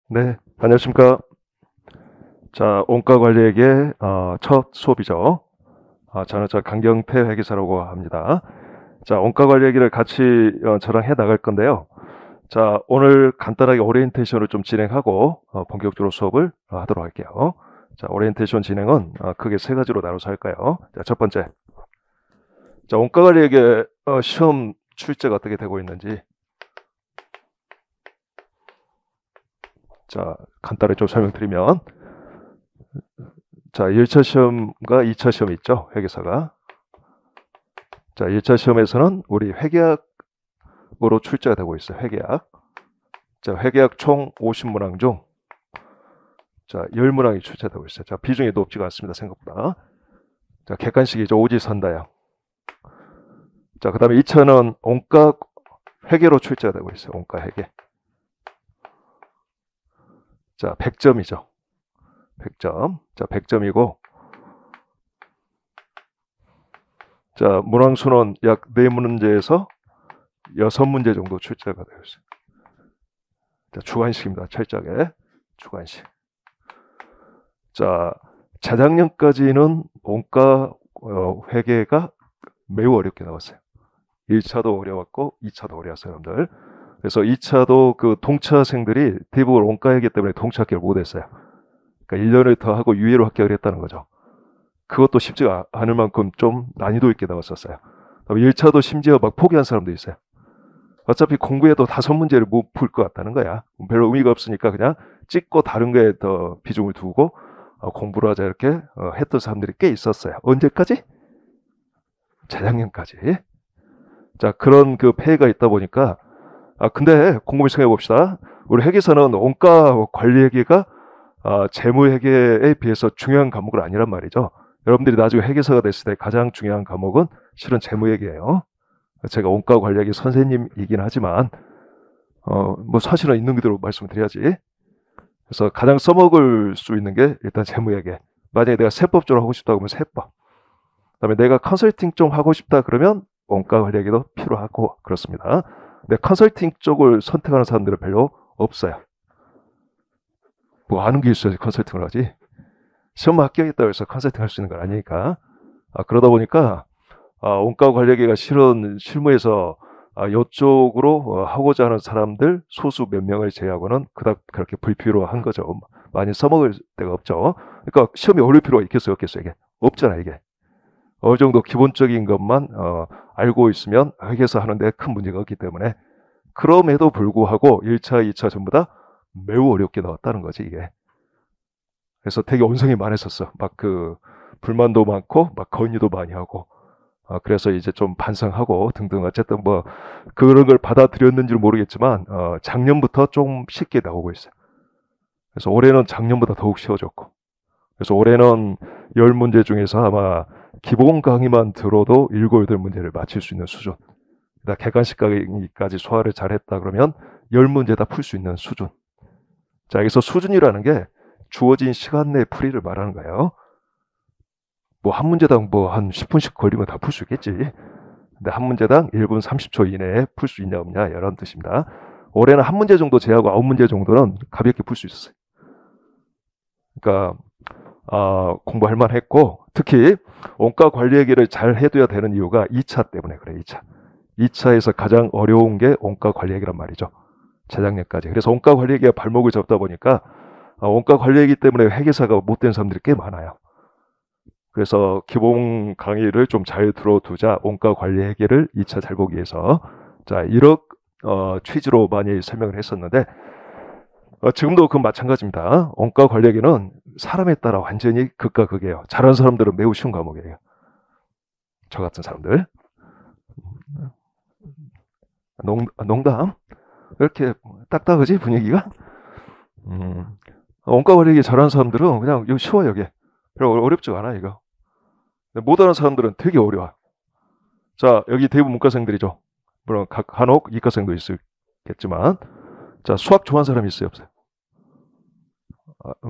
네, 안녕하십니까. 자, 원가관리에게 첫 수업이죠. 저는 강경태 회계사라고 합니다. 자, 원가관리 얘기를 같이 저랑 해 나갈 건데요. 자, 오늘 간단하게 오리엔테이션을 좀 진행하고 본격적으로 수업을 하도록 할게요. 자, 오리엔테이션 진행은 크게 세 가지로 나눠서 할까요? 자, 첫 번째. 자, 원가관리에게 시험 출제가 어떻게 되고 있는지. 자, 간단히 좀 설명드리면, 자, 1차 시험과 2차 시험이 있죠, 회계사가. 자, 1차 시험에서는 우리 회계학으로 출제가 되고 있어요, 회계학. 자, 회계학 총 50문항 중, 자, 10문항이 출제되고 있어요. 자, 비중이 높지가 않습니다, 생각보다. 자, 객관식이죠, 오지선다형. 자, 그 다음에 2차는 원가 회계로 출제가 되고 있어요, 원가 회계. 자, 100점이죠. 100점. 자, 100점이고, 자, 문항수는 약 4문제에서 6문제 정도 출제가 되어 있어요. 자, 주관식입니다. 철저하게. 주관식. 자, 재작년까지는 원가 회계가 매우 어렵게 나왔어요. 1차도 어려웠고 2차도 어려웠어요, 여러분들. 그래서 2차도 그 동차생들이 대부분 원가 회계 때문에 동차 합격을 못했어요. 그러니까 1년을 더 하고 유예로 합격을 했다는 거죠. 그것도 쉽지가 않을 만큼 좀 난이도 있게 나왔었어요. 1차도 심지어 막 포기한 사람도 있어요. 어차피 공부해도 5문제를 못 풀 것 같다는 거야. 별로 의미가 없으니까 그냥 찍고 다른 거에 더 비중을 두고 공부를 하자 이렇게 했던 사람들이 꽤 있었어요. 언제까지? 재작년까지. 자, 그런 그 폐해가 있다 보니까 근데 곰곰이 생각해 봅시다. 우리 회계사는 원가 관리 회계가 재무회계에 비해서 중요한 과목은 아니란 말이죠. 여러분들이 나중에 회계사가 됐을 때 가장 중요한 과목은 실은 재무회계예요. 제가 원가 관리회계 선생님이긴 하지만 뭐 사실은 있는 그대로 말씀을 드려야지. 그래서 가장 써먹을 수 있는 게 일단 재무회계. 만약에 내가 세법 쪽으로 하고 싶다 그러면 세법. 그다음에 내가 컨설팅 좀 하고 싶다 그러면 원가 관리회계도 필요하고 그렇습니다. 근데 컨설팅 쪽을 선택하는 사람들은 별로 없어요. 뭐 아는 게 있어야지 컨설팅을 하지. 시험 합격했다고 해서 컨설팅 할 수 있는 건 아니니까. 그러다 보니까 원가 관리회계가 실은 실무에서 이쪽으로 하고자 하는 사람들 소수 몇 명을 제외하고는 그닥 그렇게 불필요한 거죠. 많이 써먹을 데가 없죠. 그러니까 시험이 어려울 필요가 있겠어요, 없겠어요? 이게 없잖아, 이게. 어느 정도 기본적인 것만 알고 있으면 회계사 하는데 큰 문제가 없기 때문에. 그럼에도 불구하고 1차, 2차 전부 다 매우 어렵게 나왔다는 거지, 이게. 그래서 되게 온성이 많았었어. 막 그 불만도 많고 막 건의도 많이 하고. 그래서 이제 좀 반성하고 등등 어쨌든 뭐 그런 걸 받아들였는지는 모르겠지만 작년부터 좀 쉽게 나오고 있어요. 그래서 올해는 작년보다 더욱 쉬워졌고. 그래서 올해는 10문제 중에서 아마 기본 강의만 들어도 7, 8문제를 맞힐 수 있는 수준. 객관식 강의까지 소화를 잘했다 그러면 10문제 다 풀 수 있는 수준. 자, 여기서 수준이라는 게 주어진 시간 내 풀이를 말하는 거예요. 뭐 한 문제당 뭐 한 10분씩 걸리면 다 풀 수 있겠지. 근데 한 문제당 1분 30초 이내에 풀 수 있냐 없냐 이런 뜻입니다. 올해는 한 문제 정도 제하고 9문제 정도는 가볍게 풀 수 있었어요. 그러니까 공부할 만했고 특히 원가 관리 얘기를 잘 해둬야 되는 이유가 2차 때문에 그래. 2차에서 가장 어려운 게 원가 관리 얘기란 말이죠. 재작년까지. 그래서 원가 관리 얘기가 발목을 잡다 보니까 원가 관리 얘기 때문에 회계사가 못된 사람들이 꽤 많아요. 그래서 기본 강의를 좀 잘 들어두자 원가 관리 회계를 2차 잘 보기 위해서 자 이런 취지로 많이 설명을 했었는데 지금도 그 마찬가지입니다. 원가 관리 회계는 사람에 따라 완전히 극과 극이에요. 잘하는 사람들은 매우 쉬운 과목이에요. 저 같은 사람들. 농담. 이렇게 딱딱하지 분위기가? 원가 관리 회계 잘하는 사람들은 그냥 이거 쉬워요. 이게 별로 어렵지가 않아 이거. 못하는 사람들은 되게 어려워. 자, 여기 대부분 문과생들이죠. 물론 간혹 이과생도 있겠지만, 자, 수학 좋아하는 사람이 있어요, 없어요?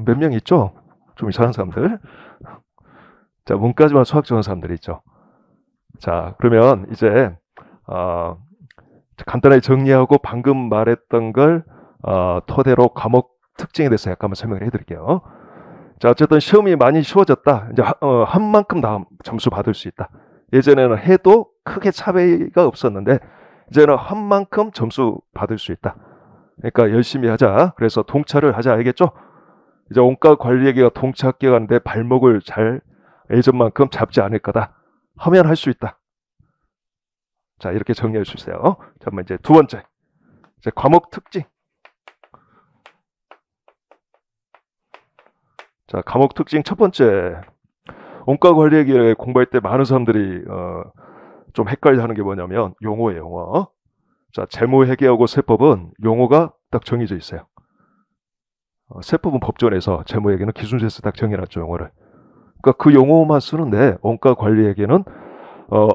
몇 명 있죠? 좀 이상한 사람들. 자, 문과지만 수학 좋아하는 사람들이 있죠. 자, 그러면 이제 간단하게 정리하고 방금 말했던 걸 토대로 과목 특징에 대해서 약간만 설명을 해드릴게요. 자, 어쨌든 시험이 많이 쉬워졌다. 이제 한 만큼 다음 점수 받을 수 있다. 예전에는 해도 크게 차이가 없었는데 이제는 한 만큼 점수 받을 수 있다. 그러니까 열심히 하자. 그래서 동차를 하자. 알겠죠? 이제 원가 관리에게가 동차학교 가는데 발목을 잘 예전만큼 잡지 않을 거다. 하면 할 수 있다. 자, 이렇게 정리할 수 있어요. 잠깐만, 이제 두 번째. 이제 과목 특징. 자, 과목 특징 첫 번째. 원가 관리에게 공부할 때 많은 사람들이 좀 헷갈려 하는 게 뭐냐면 용어예요, 용어. 자, 재무회계하고 세법은 용어가 딱 정해져 있어요. 세법은 법전에서, 재무회계는 기준서에서 딱 정해놨죠, 용어를. 그러니까 그 용어만 쓰는데 원가 관리에게는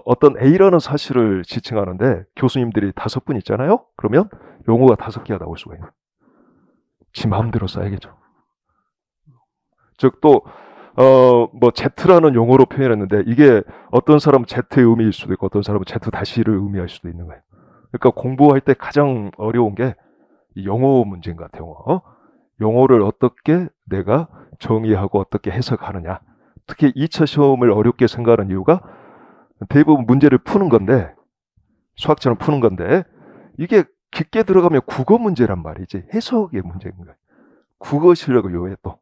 어떤 A라는 사실을 지칭하는데 교수님들이 5분 있잖아요. 그러면 용어가 5개가 나올 수가 있는. 지 마음대로 써야겠죠. 즉 또 뭐 Z라는 용어로 표현했는데 이게 어떤 사람은 Z의 의미일 수도 있고 어떤 사람은 Z 다시를 의미할 수도 있는 거예요. 그러니까 공부할 때 가장 어려운 게 이 용어 문제인 것 같아요. 용어를 어떻게 내가 정의하고 어떻게 해석하느냐. 특히 2차 시험을 어렵게 생각하는 이유가 대부분 문제를 푸는 건데, 수학처럼 푸는 건데, 이게 깊게 들어가면 국어 문제란 말이지 해석의 문제인 거예요. 국어 실력을 요해 또.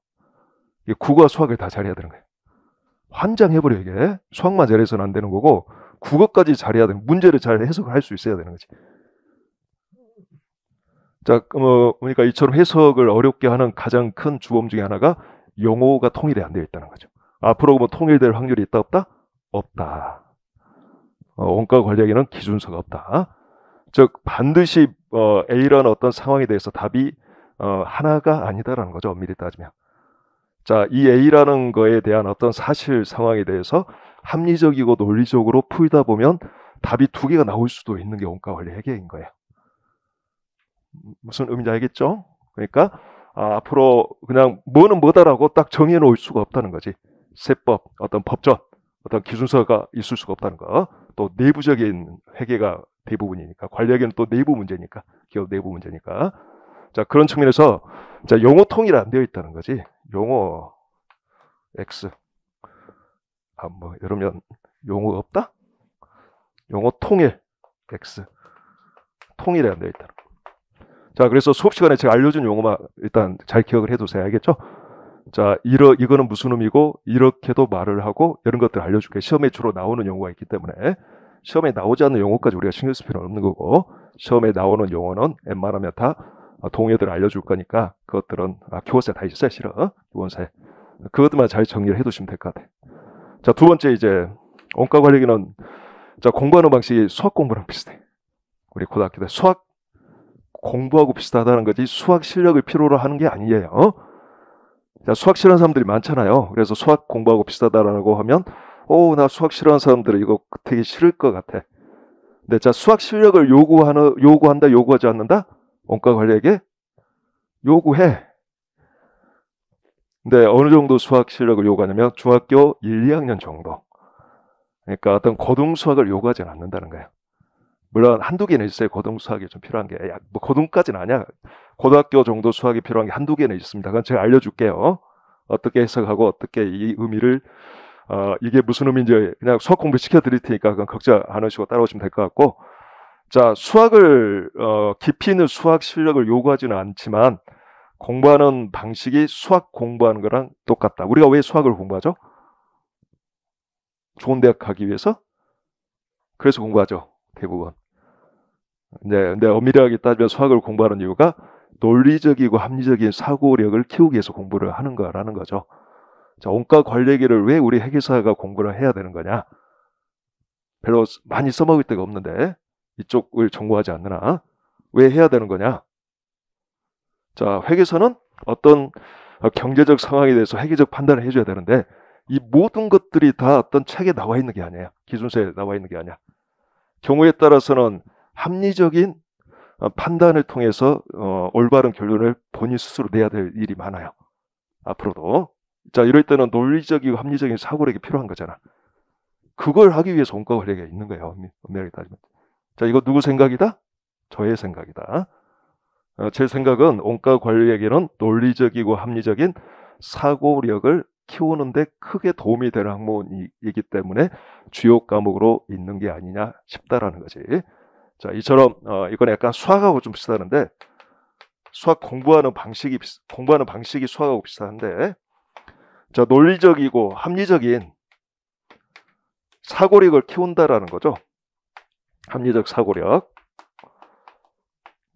국어와 수학을 다 잘해야 되는 거예요. 환장해버려 이게. 수학만 잘해서는 안 되는 거고 국어까지 잘해야 되는, 문제를 잘 해석을 할 수 있어야 되는 거지. 자, 그러니까 이처럼 해석을 어렵게 하는 가장 큰 주범 중에 하나가 용어가 통일이 안 되어 있다는 거죠. 앞으로 뭐 통일될 확률이 있다 없다? 없다. 원가 관리에게는 기준서가 없다. 즉 반드시 A라는 어떤 상황에 대해서 답이 하나가 아니다라는 거죠. 엄밀히 따지면. 자, 이 A라는 거에 대한 어떤 사실 상황에 대해서 합리적이고 논리적으로 풀다 보면 답이 2개가 나올 수도 있는 게 원가 관리 회계인 거예요. 무슨 의미인지 알겠죠? 그러니까 앞으로 그냥 뭐는 뭐다라고 딱 정해 놓을 수가 없다는 거지. 세법, 어떤 법전, 어떤 기준서가 있을 수가 없다는 거. 또 내부적인 회계가 대부분이니까, 관리에게는 또 내부 문제니까, 기업 내부 문제니까. 자, 그런 측면에서 자, 용어 통일이 안 되어 있다는 거지. 용어 X. 뭐 이러면 용어 없다? 용어 통일 X. 통일이 안 되어 있다는 거. 자, 그래서 수업 시간에 제가 알려준 용어만 일단 잘 기억을 해두세요. 알겠죠? 자, 이거는 무슨 의미고, 이렇게도 말을 하고, 이런 것들 알려줄게요. 시험에 주로 나오는 용어가 있기 때문에. 시험에 나오지 않는 용어까지 우리가 신경 쓸 필요는 없는 거고, 시험에 나오는 용어는 웬만하면 다 동의어들 알려줄 거니까, 그것들은, 기본세 다 있어요, 실은. 기본세. 그것들만 잘 정리를 해두시면 될 것 같아요. 자, 두 번째, 이제, 원가 관리기는, 자, 공부하는 방식이 수학 공부랑 비슷해. 우리 고등학교 때 수학 공부하고 비슷하다는 거지 수학 실력을 필요로 하는 게 아니에요. 자, 수학 싫어하는 사람들이 많잖아요. 그래서 수학 공부하고 비슷하다라고 하면 나 수학 싫어하는 사람들은 이거 되게 싫을 것 같아. 근데 자, 수학 실력을 요구한다, 요구하지 않는다? 원가 관리에게 요구해. 근데 어느 정도 수학 실력을 요구하냐면 중학교 1, 2학년 정도. 그러니까 어떤 고등 수학을 요구하지 않는다는 거예요. 물론 한두 개는 있어요. 고등 수학이 좀 필요한 게. 뭐 고등까지는 아니야. 고등학교 정도 수학이 필요한 게 한두 개는 있습니다. 그건 제가 알려줄게요. 어떻게 해석하고 어떻게 이 의미를 이게 무슨 의미인지 그냥 수학 공부 시켜드릴 테니까 그건 걱정 안 하시고 따라오시면 될 것 같고, 자, 수학을 깊이 있는 수학 실력을 요구하지는 않지만 공부하는 방식이 수학 공부하는 거랑 똑같다. 우리가 왜 수학을 공부하죠? 좋은 대학 가기 위해서? 그래서 공부하죠. 대부분. 근데 엄밀하게 따지면 수학을 공부하는 이유가 논리적이고 합리적인 사고력을 키우기 위해서 공부를 하는 거라는 거죠. 자, 원가 관리기를 왜 우리 회계사가 공부를 해야 되는 거냐? 별로 많이 써먹을 데가 없는데 이쪽을 전공하지 않느나 왜 해야 되는 거냐? 자, 회계사는 어떤 경제적 상황에 대해서 회계적 판단을 해줘야 되는데 이 모든 것들이 다 어떤 책에 나와 있는 게 아니에요. 기준서에 나와 있는 게 아니야. 경우에 따라서는 합리적인 판단을 통해서 올바른 결론을 본인 스스로 내야 될 일이 많아요. 앞으로도. 자, 이럴 때는 논리적이고 합리적인 사고력이 필요한 거잖아. 그걸 하기 위해서 원가 관리가 있는 거예요. 엄밀하게 따지면. 자, 이거 누구 생각이다? 저의 생각이다. 제 생각은 원가 관리에게는 논리적이고 합리적인 사고력을 키우는데 크게 도움이 되는 학문이기 때문에 주요 과목으로 있는 게 아니냐 싶다라는 거지. 자, 이처럼 이건 약간 수학하고 좀 비슷한데 수학 공부하는 방식이 수학하고 비슷한데, 자, 논리적이고 합리적인 사고력을 키운다라는 거죠. 합리적 사고력.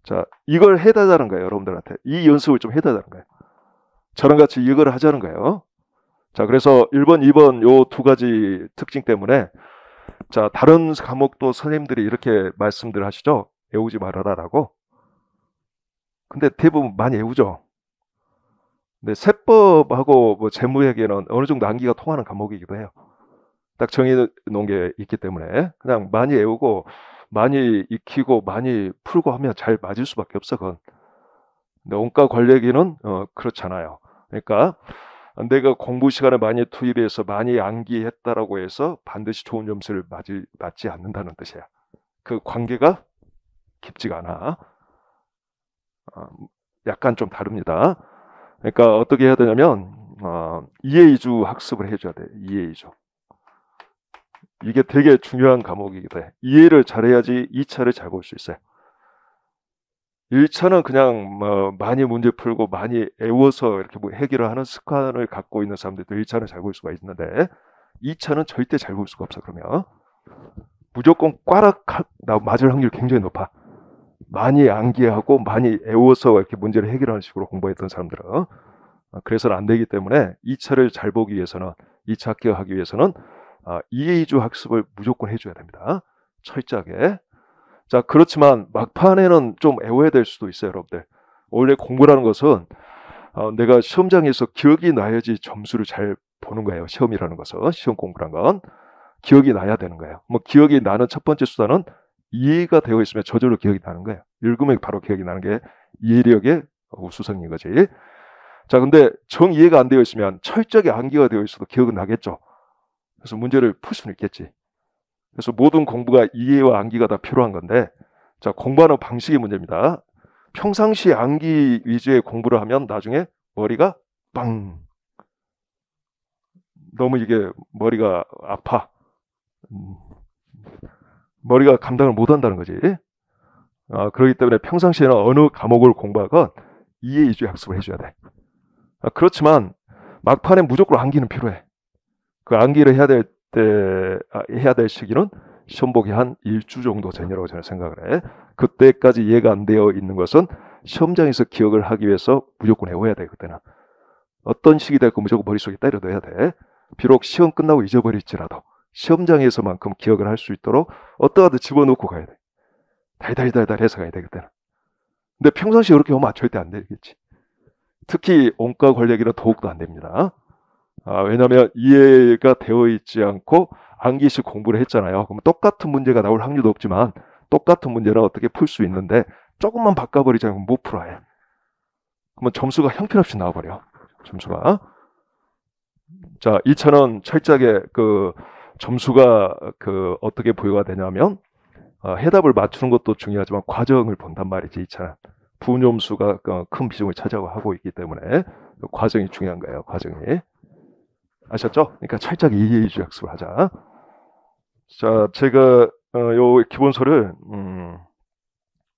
자, 이걸 해달라는 거예요, 여러분들한테. 이 연습을 좀 해달라는 거예요. 저랑 같이 이걸 하자는 거예요. 자, 그래서 1번, 2번 요 두 가지 특징 때문에, 자, 다른 과목도 선생님들이 이렇게 말씀들 하시죠. 외우지 말아라라고. 근데 대부분 많이 외우죠. 근데 세법하고 뭐 재무회계는 어느 정도 암기가 통하는 과목이기도 해요. 딱 정해놓은 게 있기 때문에 그냥 많이 외우고 많이 익히고 많이 풀고 하면 잘 맞을 수밖에 없어, 그건. 근데 원가 관리에게는 그렇잖아요. 그러니까 내가 공부 시간을 많이 투입해서 많이 암기했다라고 해서 반드시 좋은 점수를 맞지 않는다는 뜻이야. 그 관계가 깊지가 않아. 약간 좀 다릅니다. 그러니까 어떻게 해야 되냐면 이해이주 학습을 해줘야 돼. 이해이주. 이게 되게 중요한 과목이기도 해. 이해를 잘해야지 2차를 잘 볼 수 있어요. 1차는 그냥 많이 문제 풀고 많이 외워서 이렇게 뭐 해결을 하는 습관을 갖고 있는 사람들도 1차는 잘 볼 수가 있는데 2차는 절대 잘 볼 수가 없어. 그러면 무조건 꽈락 맞을 확률이 굉장히 높아. 많이 암기하고 많이 외워서 이렇게 문제를 해결하는 식으로 공부했던 사람들은. 그래서는 안 되기 때문에 2차를 잘 보기 위해서는, 2차 합격하기 위해서는 이해이주 학습을 무조건 해줘야 됩니다. 철저하게. 자, 그렇지만 막판에는 좀 외워야 될 수도 있어요, 여러분들. 원래 공부라는 것은 내가 시험장에서 기억이 나야지 점수를 잘 보는 거예요. 시험이라는 것은, 시험 공부란 건 기억이 나야 되는 거예요. 뭐 기억이 나는 첫 번째 수단은 이해가 되어 있으면 저절로 기억이 나는 거예요. 읽으면 바로 기억이 나는 게 이해력의 우수성인 거지. 자, 근데 정 이해가 안 되어 있으면 철저하게 암기가 되어 있어도 기억은 나겠죠. 그래서 문제를 풀 수는 있겠지. 그래서 모든 공부가 이해와 암기가 다 필요한 건데, 자, 공부하는 방식이 문제입니다. 평상시 암기 위주의 공부를 하면 나중에 머리가 빵. 너무 이게 머리가 아파. 머리가 감당을 못 한다는 거지. 그렇기 때문에 평상시에는 어느 과목을 공부하건 이해 위주의 학습을 해줘야 돼. 그렇지만 막판에 무조건 암기는 필요해. 그 암기를 해야 될 시기는 시험 보기 한 1주 정도 전이라고 저는 생각을 해. 그때까지 이해가 안 되어 있는 것은 시험장에서 기억을 하기 위해서 무조건 외워야 돼. 그때는 어떤 식이 될거 무조건 머릿속에 때려둬야 돼. 비록 시험 끝나고 잊어버릴지라도 시험장에서만큼 기억을 할 수 있도록 어떠하든 집어넣고 가야 돼. 달달달달 해서 가야 돼, 그때는. 근데 평상시에 그렇게 하면 절대 안 되겠지. 특히 원가 관리하기는 더욱더 안 됩니다. 왜냐하면 이해가 되어 있지 않고 암기식 공부를 했잖아요. 그럼 똑같은 문제가 나올 확률도 없지만 똑같은 문제는 어떻게 풀 수 있는데 조금만 바꿔버리자면 못 풀어요. 그러면 점수가 형편없이 나와버려. 점수가. 자, 2차는 철저하게 점수가 어떻게 부여가 되냐면 해답을 맞추는 것도 중요하지만 과정을 본단 말이지. 2차는 부점수가 큰 비중을 차지하고 있기 때문에 과정이 중요한 거예요. 과정이. 아셨죠? 그러니까 철저하게 이해이주 학습을 하자. 자, 제가 요 기본서를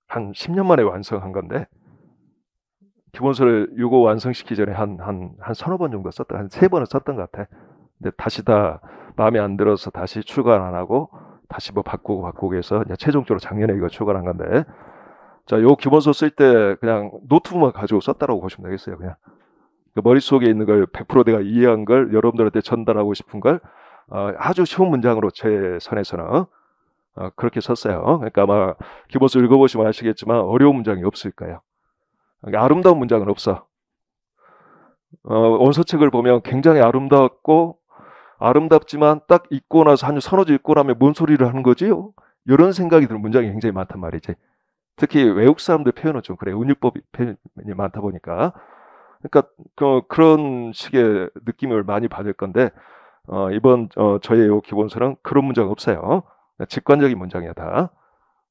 한 10년 만에 완성한 건데, 기본서를 요거 완성시키기 전에 한 서너 번 정도 썼다. 한 3번은 썼던 것 같아. 근데 다시 다 마음에 안 들어서 다시 출간 안 하고 다시 뭐 바꾸고 해서 이제 최종적으로 작년에 이거 출간한 건데, 자, 요 기본서 쓸 때 그냥 노트북만 가지고 썼다라고 보시면 되겠어요. 그냥 그 머릿속에 있는 걸 100% 내가 이해한 걸 여러분들한테 전달하고 싶은 걸 아주 쉬운 문장으로 제 선에서는 그렇게 썼어요. 그러니까 아마 기본서 읽어보시면 아시겠지만 어려운 문장이 없을 거예요. 그러니까 아름다운 문장은 없어. 원서책을 보면 굉장히 아름답지만 딱 읽고 나서 한 서너 줄 읽고 나면 뭔 소리를 하는 거지? 이런 생각이 드는 문장이 굉장히 많단 말이지. 특히 외국 사람들 표현은 좀 그래. 은유법 표현이 많다 보니까. 그러니까 그런 식의 느낌을 많이 받을 건데, 이번 저의 요 기본서는 그런 문장 없어요. 직관적인 문장이야 다.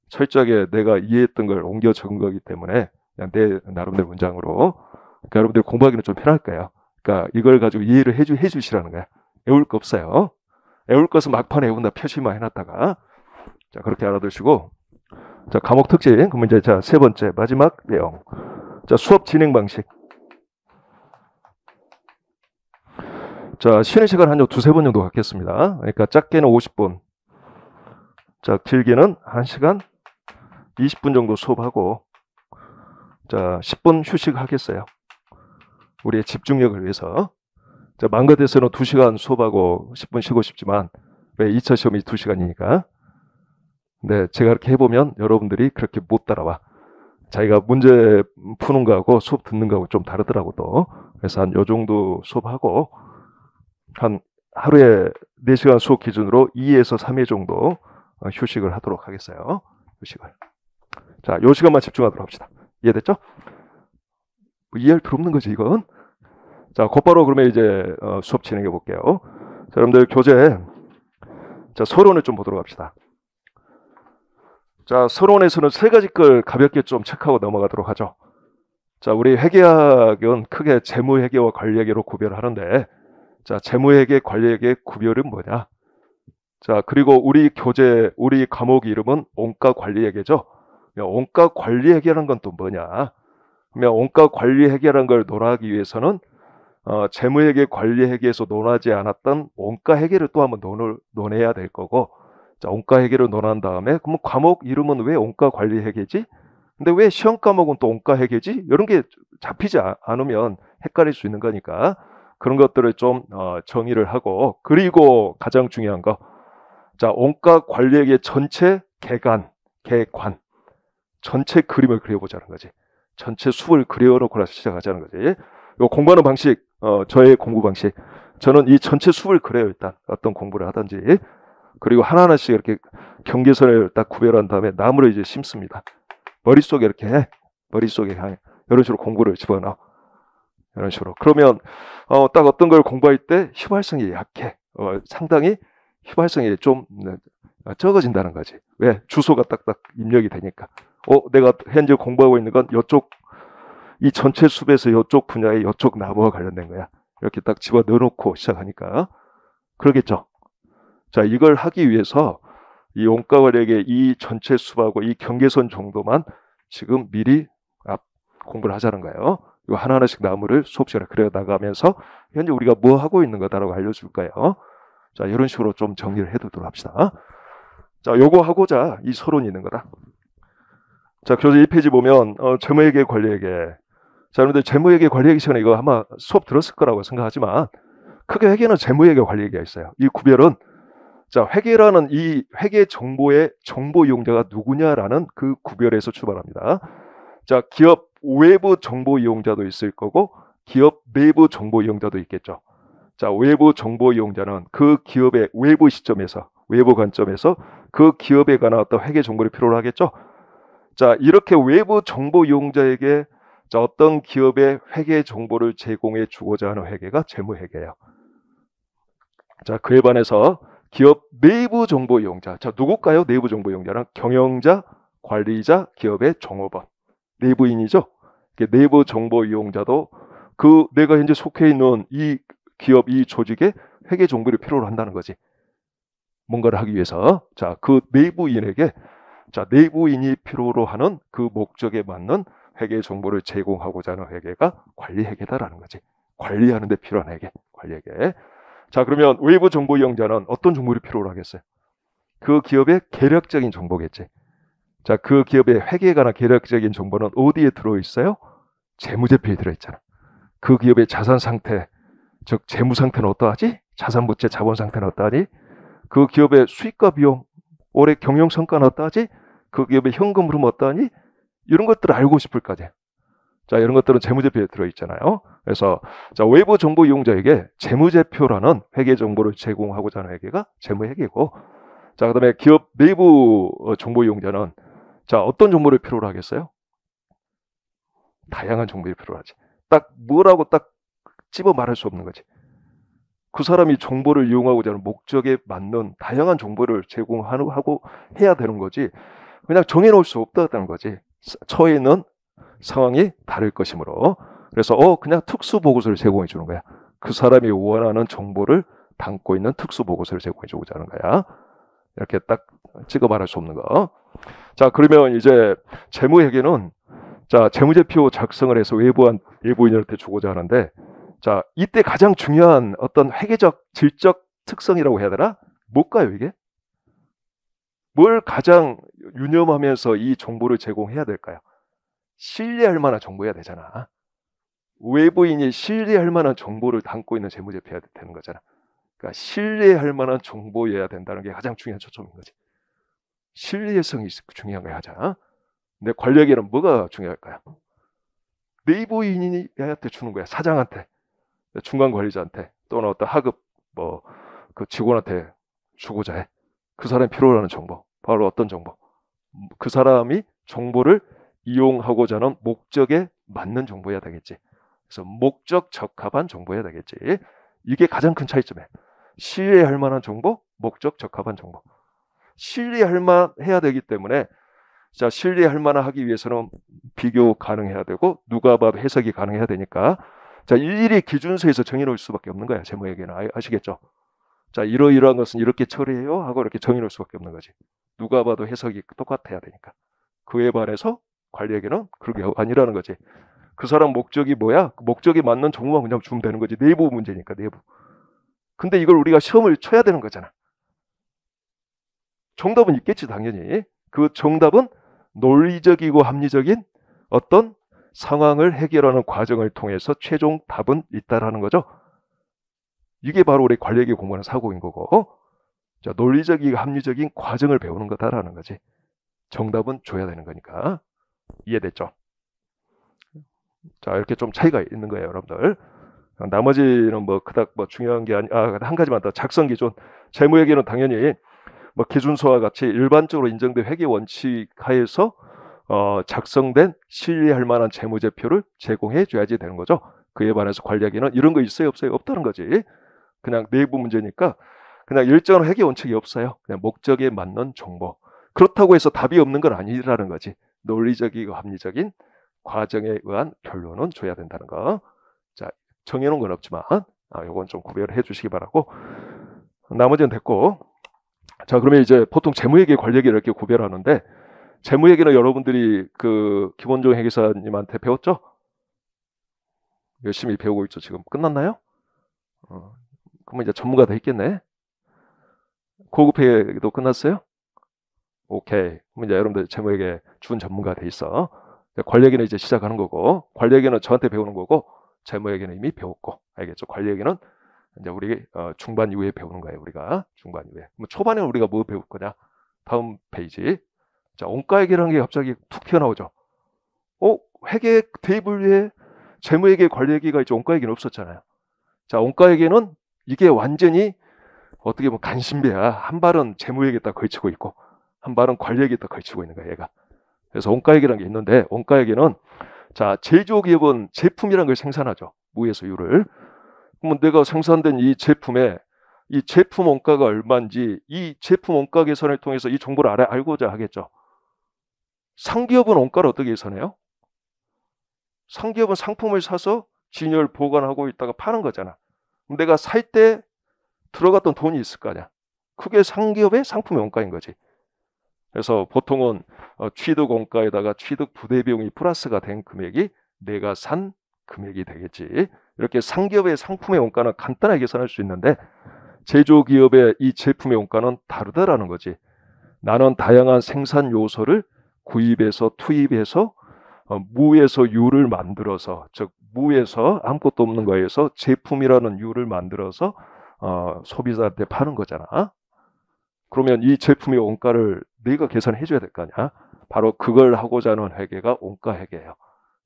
철저하게 내가 이해했던 걸 옮겨 적은 거기 때문에 그냥 내 나름대로 문장으로. 그러니까 여러분들 공부하기는 좀 편할 거예요. 그러니까 이걸 가지고 이해를 해주시라는 거야. 외울 거 없어요. 외울 것은 막판에 외운다 표시만 해놨다가. 자, 그렇게 알아두시고. 자, 과목 특징. 그러면 이제 자, 세 번째, 마지막 내용. 자, 수업 진행 방식. 자, 쉬는 시간 한 두세 번 정도 갖겠습니다. 그러니까 짧게는 50분. 자, 길게는 1시간 20분 정도 수업하고, 자, 10분 휴식하겠어요. 우리의 집중력을 위해서. 자, 망가돼서는 2시간 수업하고 10분 쉬고 싶지만, 왜 2차 시험이 2시간이니까. 네, 제가 이렇게 해보면 여러분들이 그렇게 못 따라와. 자기가 문제 푸는 거하고 수업 듣는 거하고 좀 다르더라고 또. 그래서 한 요 정도 수업하고, 한 하루에 4시간 수업 기준으로 2에서 3회 정도 휴식을 하도록 하겠어요. 휴식을. 자, 요 시간만 집중하도록 합시다. 이해됐죠? 뭐 이해할 필요 없는 거지, 이건. 자, 곧바로 그러면 이제 수업 진행해 볼게요. 자, 여러분들 교재. 자, 서론을 좀 보도록 합시다. 자, 서론에서는 세 가지 걸 가볍게 좀 체크하고 넘어가도록 하죠. 자, 우리 회계학은 크게 재무회계와 관리회계로 구별하는데, 자, 재무회계, 관리회계 구별은 뭐냐? 자, 그리고 우리 교재, 우리 과목 이름은 원가관리회계죠. 원가관리회계라는 건 또 뭐냐? 그러면 원가관리회계라는 걸 논하기 위해서는 재무회계, 관리회계에서 논하지 않았던 원가회계를 또 한번 논해야 될 거고, 자, 원가회계를 논한 다음에 그러면 과목 이름은 왜 원가관리회계지? 근데 왜 시험 과목은 또 원가회계지? 이런 게 잡히지 않으면 헷갈릴 수 있는 거니까 그런 것들을 좀 정의를 하고, 그리고 가장 중요한 거, 자, 원가관리회계 전체 개관, 전체 그림을 그려보자는 거지. 전체 숲을 그려놓고 나서 시작하자는 거지. 요 공부하는 방식, 저의 공부 방식. 저는 이 전체 숲을 그려요, 일단. 어떤 공부를 하든지. 그리고 하나하나씩 이렇게 경계선을 딱 구별한 다음에 나무를 이제 심습니다. 머릿속에 이렇게 해. 머릿속에 이런 식으로 공부를 집어넣어. 이런 식으로. 그러면 딱 어떤 걸 공부할 때 휘발성이 약해. 상당히 휘발성이 좀 적어진다는 거지. 왜? 주소가 딱딱 입력이 되니까. 내가 현재 공부하고 있는 건 이쪽, 이 전체 숲에서 이쪽 분야의 이쪽 나무와 관련된 거야. 이렇게 딱 집어 넣어놓고 시작하니까. 그러겠죠. 자, 이걸 하기 위해서 이 원가관리회계 이 전체 숲하고 이 경계선 정도만 지금 미리 공부를 하자는 거예요. 이거 하나하나씩 나무를 수업 시간에 그려 나가면서 현재 우리가 뭐 하고 있는 거다라고 알려줄 거예요. 자, 이런 식으로 좀 정리를 해두도록 합시다. 자, 요거 하고자 이 서론이 있는 거다. 자, 교재 1페이지 보면 재무회계, 관리회계. 자, 여러분들 재무회계, 관리회계 시간에 이거 아마 수업 들었을 거라고 생각하지만 크게 회계는 재무회계, 관리회계가 있어요. 이 구별은, 자, 회계라는 이 회계 정보의 정보 이용자가 누구냐라는 그 구별에서 출발합니다. 자, 기업 외부 정보 이용자도 있을 거고 기업 내부 정보 이용자도 있겠죠. 자, 외부 정보 이용자는 그 기업의 외부 시점에서, 외부 관점에서 그 기업에 관한 어떤 회계 정보를 필요로 하겠죠. 자, 이렇게 외부 정보 이용자에게 자, 어떤 기업의 회계 정보를 제공해 주고자 하는 회계가 재무회계예요. 자, 그에 반해서 기업 내부 정보 이용자. 자, 누굴까요? 내부 정보 이용자는 경영자, 관리자, 기업의 종업원. 내부인이죠. 내부 정보 이용자도 그 내가 현재 속해 있는 이 기업, 이 조직의 회계 정보를 필요로 한다는 거지. 뭔가를 하기 위해서. 자, 그 내부인에게, 자, 내부인이 필요로 하는 그 목적에 맞는 회계 정보를 제공하고자 하는 회계가 관리회계다라는 거지. 관리하는 데 필요한 회계, 관리회계. 자, 그러면 외부 정보 이용자는 어떤 정보를 필요로 하겠어요? 그 기업의 계략적인 정보겠지. 자, 그 기업의 회계에 관한 계략적인 정보는 어디에 들어있어요? 재무제표에 들어있잖아. 그 기업의 자산 상태, 즉 재무 상태는 어떠하지? 자산 부채 자본 상태는 어떠하니? 그 기업의 수익과 비용, 올해 경영 성과는 어떠하지? 그 기업의 현금 흐름 어떠하니? 이런 것들을 알고 싶을 거지. 자, 이런 것들은 재무제표에 들어있잖아요. 그래서 자, 외부 정보 이용자에게 재무제표라는 회계 정보를 제공하고자 하는 회계가 재무회계고, 자, 그다음에 기업 내부 정보 이용자는 자, 어떤 정보를 필요로 하겠어요? 다양한 정보를 필요로 하지. 딱 뭐라고 딱 집어 말할 수 없는 거지. 그 사람이 정보를 이용하고자 하는 목적에 맞는 다양한 정보를 제공하고 해야 되는 거지. 그냥 정해놓을 수 없다는 거지. 처해 있는 상황이 다를 것이므로 그래서 그냥 특수 보고서를 제공해 주는 거야. 그 사람이 원하는 정보를 담고 있는 특수 보고서를 제공해 주고자 하는 거야. 이렇게 딱 찍어 말할 수 없는 거. 자, 그러면 이제 재무회계는 자, 재무제표 작성을 해서 외부인한테 주고자 하는데 자, 이때 가장 중요한 어떤 회계적, 질적 특성이라고 해야 되나? 뭘까요, 이게? 뭘 가장 유념하면서 이 정보를 제공해야 될까요? 신뢰할 만한 정보여야 되잖아. 외부인이 신뢰할 만한 정보를 담고 있는 재무제표여야 되는 거잖아. 그러니까 신뢰할 만한 정보여야 된다는 게 가장 중요한 초점인 거지. 신뢰성이 중요한 거야, 하자. 근데 관리에게는 뭐가 중요할까요? 내부인이 얘한테 주는 거야. 사장한테, 중간 관리자한테, 또는 어떤 하급 그 직원한테 주고자 해. 그 사람이 필요로 하는 정보. 바로 어떤 정보? 그 사람이 정보를 이용하고자 하는 목적에 맞는 정보여야 되겠지. 그래서 목적 적합한 정보여야 되겠지. 이게 가장 큰 차이점이에요. 신뢰할 만한 정보, 목적 적합한 정보. 신뢰할 만해야 되기 때문에 자, 신뢰할 만하기 위해서는 비교 가능해야 되고 누가 봐도 해석이 가능해야 되니까 자, 일일이 기준서에서 정해놓을 수밖에 없는 거야. 재무회계는 아시겠죠? 자, 이러이러한 것은 이렇게 처리해요 하고 이렇게 정해놓을 수밖에 없는 거지. 누가 봐도 해석이 똑같아야 되니까. 그에 반해서 관리에게는 그렇게 아니라는 거지. 그 사람 목적이 뭐야? 그 목적에 맞는 정보만 그냥 주면 되는 거지. 내부 문제니까, 내부. 근데 이걸 우리가 시험을 쳐야 되는 거잖아. 정답은 있겠지, 당연히. 그 정답은 논리적이고 합리적인 어떤 상황을 해결하는 과정을 통해서 최종 답은 있다라는 거죠. 이게 바로 우리 관리에게 공부하는 사고인 거고, 자, 논리적이고 합리적인 과정을 배우는 거다라는 거지. 정답은 줘야 되는 거니까. 이해됐죠? 자, 이렇게 좀 차이가 있는 거예요, 여러분들. 나머지는 뭐 그닥 뭐 중요한 게 한 가지만 더. 작성 기준. 재무회계는 당연히 뭐 기준서와 같이 일반적으로 인정된 회계 원칙 하에서 작성된 신뢰할 만한 재무제표를 제공해 줘야지 되는 거죠. 그에 반해서 관리하기는 이런 거 있어요, 없어요? 없다는 거지. 그냥 내부 문제니까 그냥 일정한 회계 원칙이 없어요. 그냥 목적에 맞는 정보. 그렇다고 해서 답이 없는 건 아니라는 거지. 논리적이고 합리적인 과정에 의한 결론은 줘야 된다는 거. 자, 정해놓은 건 없지만 이건 좀 구별해 주시기 바라고. 나머지는 됐고. 자, 그러면 이제 보통 재무회계, 관리회계를 이렇게 구별하는데 재무회계는 여러분들이 그 기본적 회계사님한테 배웠죠? 열심히 배우고 있죠. 지금 끝났나요? 그러면 이제 전문가 돼 있겠네. 고급회계도 끝났어요? 오케이. 그럼 이제 여러분들 재무회계 준 전문가 돼 있어. 관리회계는 이제 시작하는 거고, 관리회계는 저한테 배우는 거고, 재무회계는 이미 배웠고, 알겠죠? 관리회계는 이제 우리 중반 이후에 배우는 거예요. 우리가 중반 이후에. 그럼 초반에 우리가 뭐 배울 거냐? 다음 페이지. 자, 원가회계라는 게 갑자기 툭 튀어나오죠. 회계 테이블 위에 재무회계, 관리회계가 있죠. 원가회계는 없었잖아요. 자, 원가회계는 이게 완전히 어떻게 보면 간신배야. 한 발은 재무회계에다 걸치고 있고, 한 발은 관리회계에다 걸치고 있는 거야, 얘가. 그래서 원가회계라는 게 있는데, 원가회계는 자, 제조기업은 제품이라는 걸 생산하죠. 무에서 유를. 그러면 내가 생산된 이 제품에 이 제품 원가가 얼마인지 이 제품 원가 계산을 통해서 이 정보를 알고자 하겠죠. 상기업은 원가를 어떻게 계산해요? 상기업은 상품을 사서 진열 보관하고 있다가 파는 거잖아. 그럼 내가 살 때 들어갔던 돈이 있을 거 아니야. 그게 상기업의 상품의 원가인 거지. 그래서 보통은 취득 원가에다가 취득 부대 비용이 플러스가 된 금액이 내가 산 금액이 되겠지. 이렇게 상기업의 상품의 원가는 간단하게 계산할 수 있는데 제조기업의 이 제품의 원가는 다르다라는 거지. 나는 다양한 생산 요소를 구입해서 투입해서 무에서 유를 만들어서, 즉 무에서 아무것도 없는 거에서 제품이라는 유를 만들어서 소비자한테 파는 거잖아. 그러면 이 제품의 원가를 내가 계산해 줘야 될 거 아니야. 바로 그걸 하고자 하는 회계가 원가 회계예요.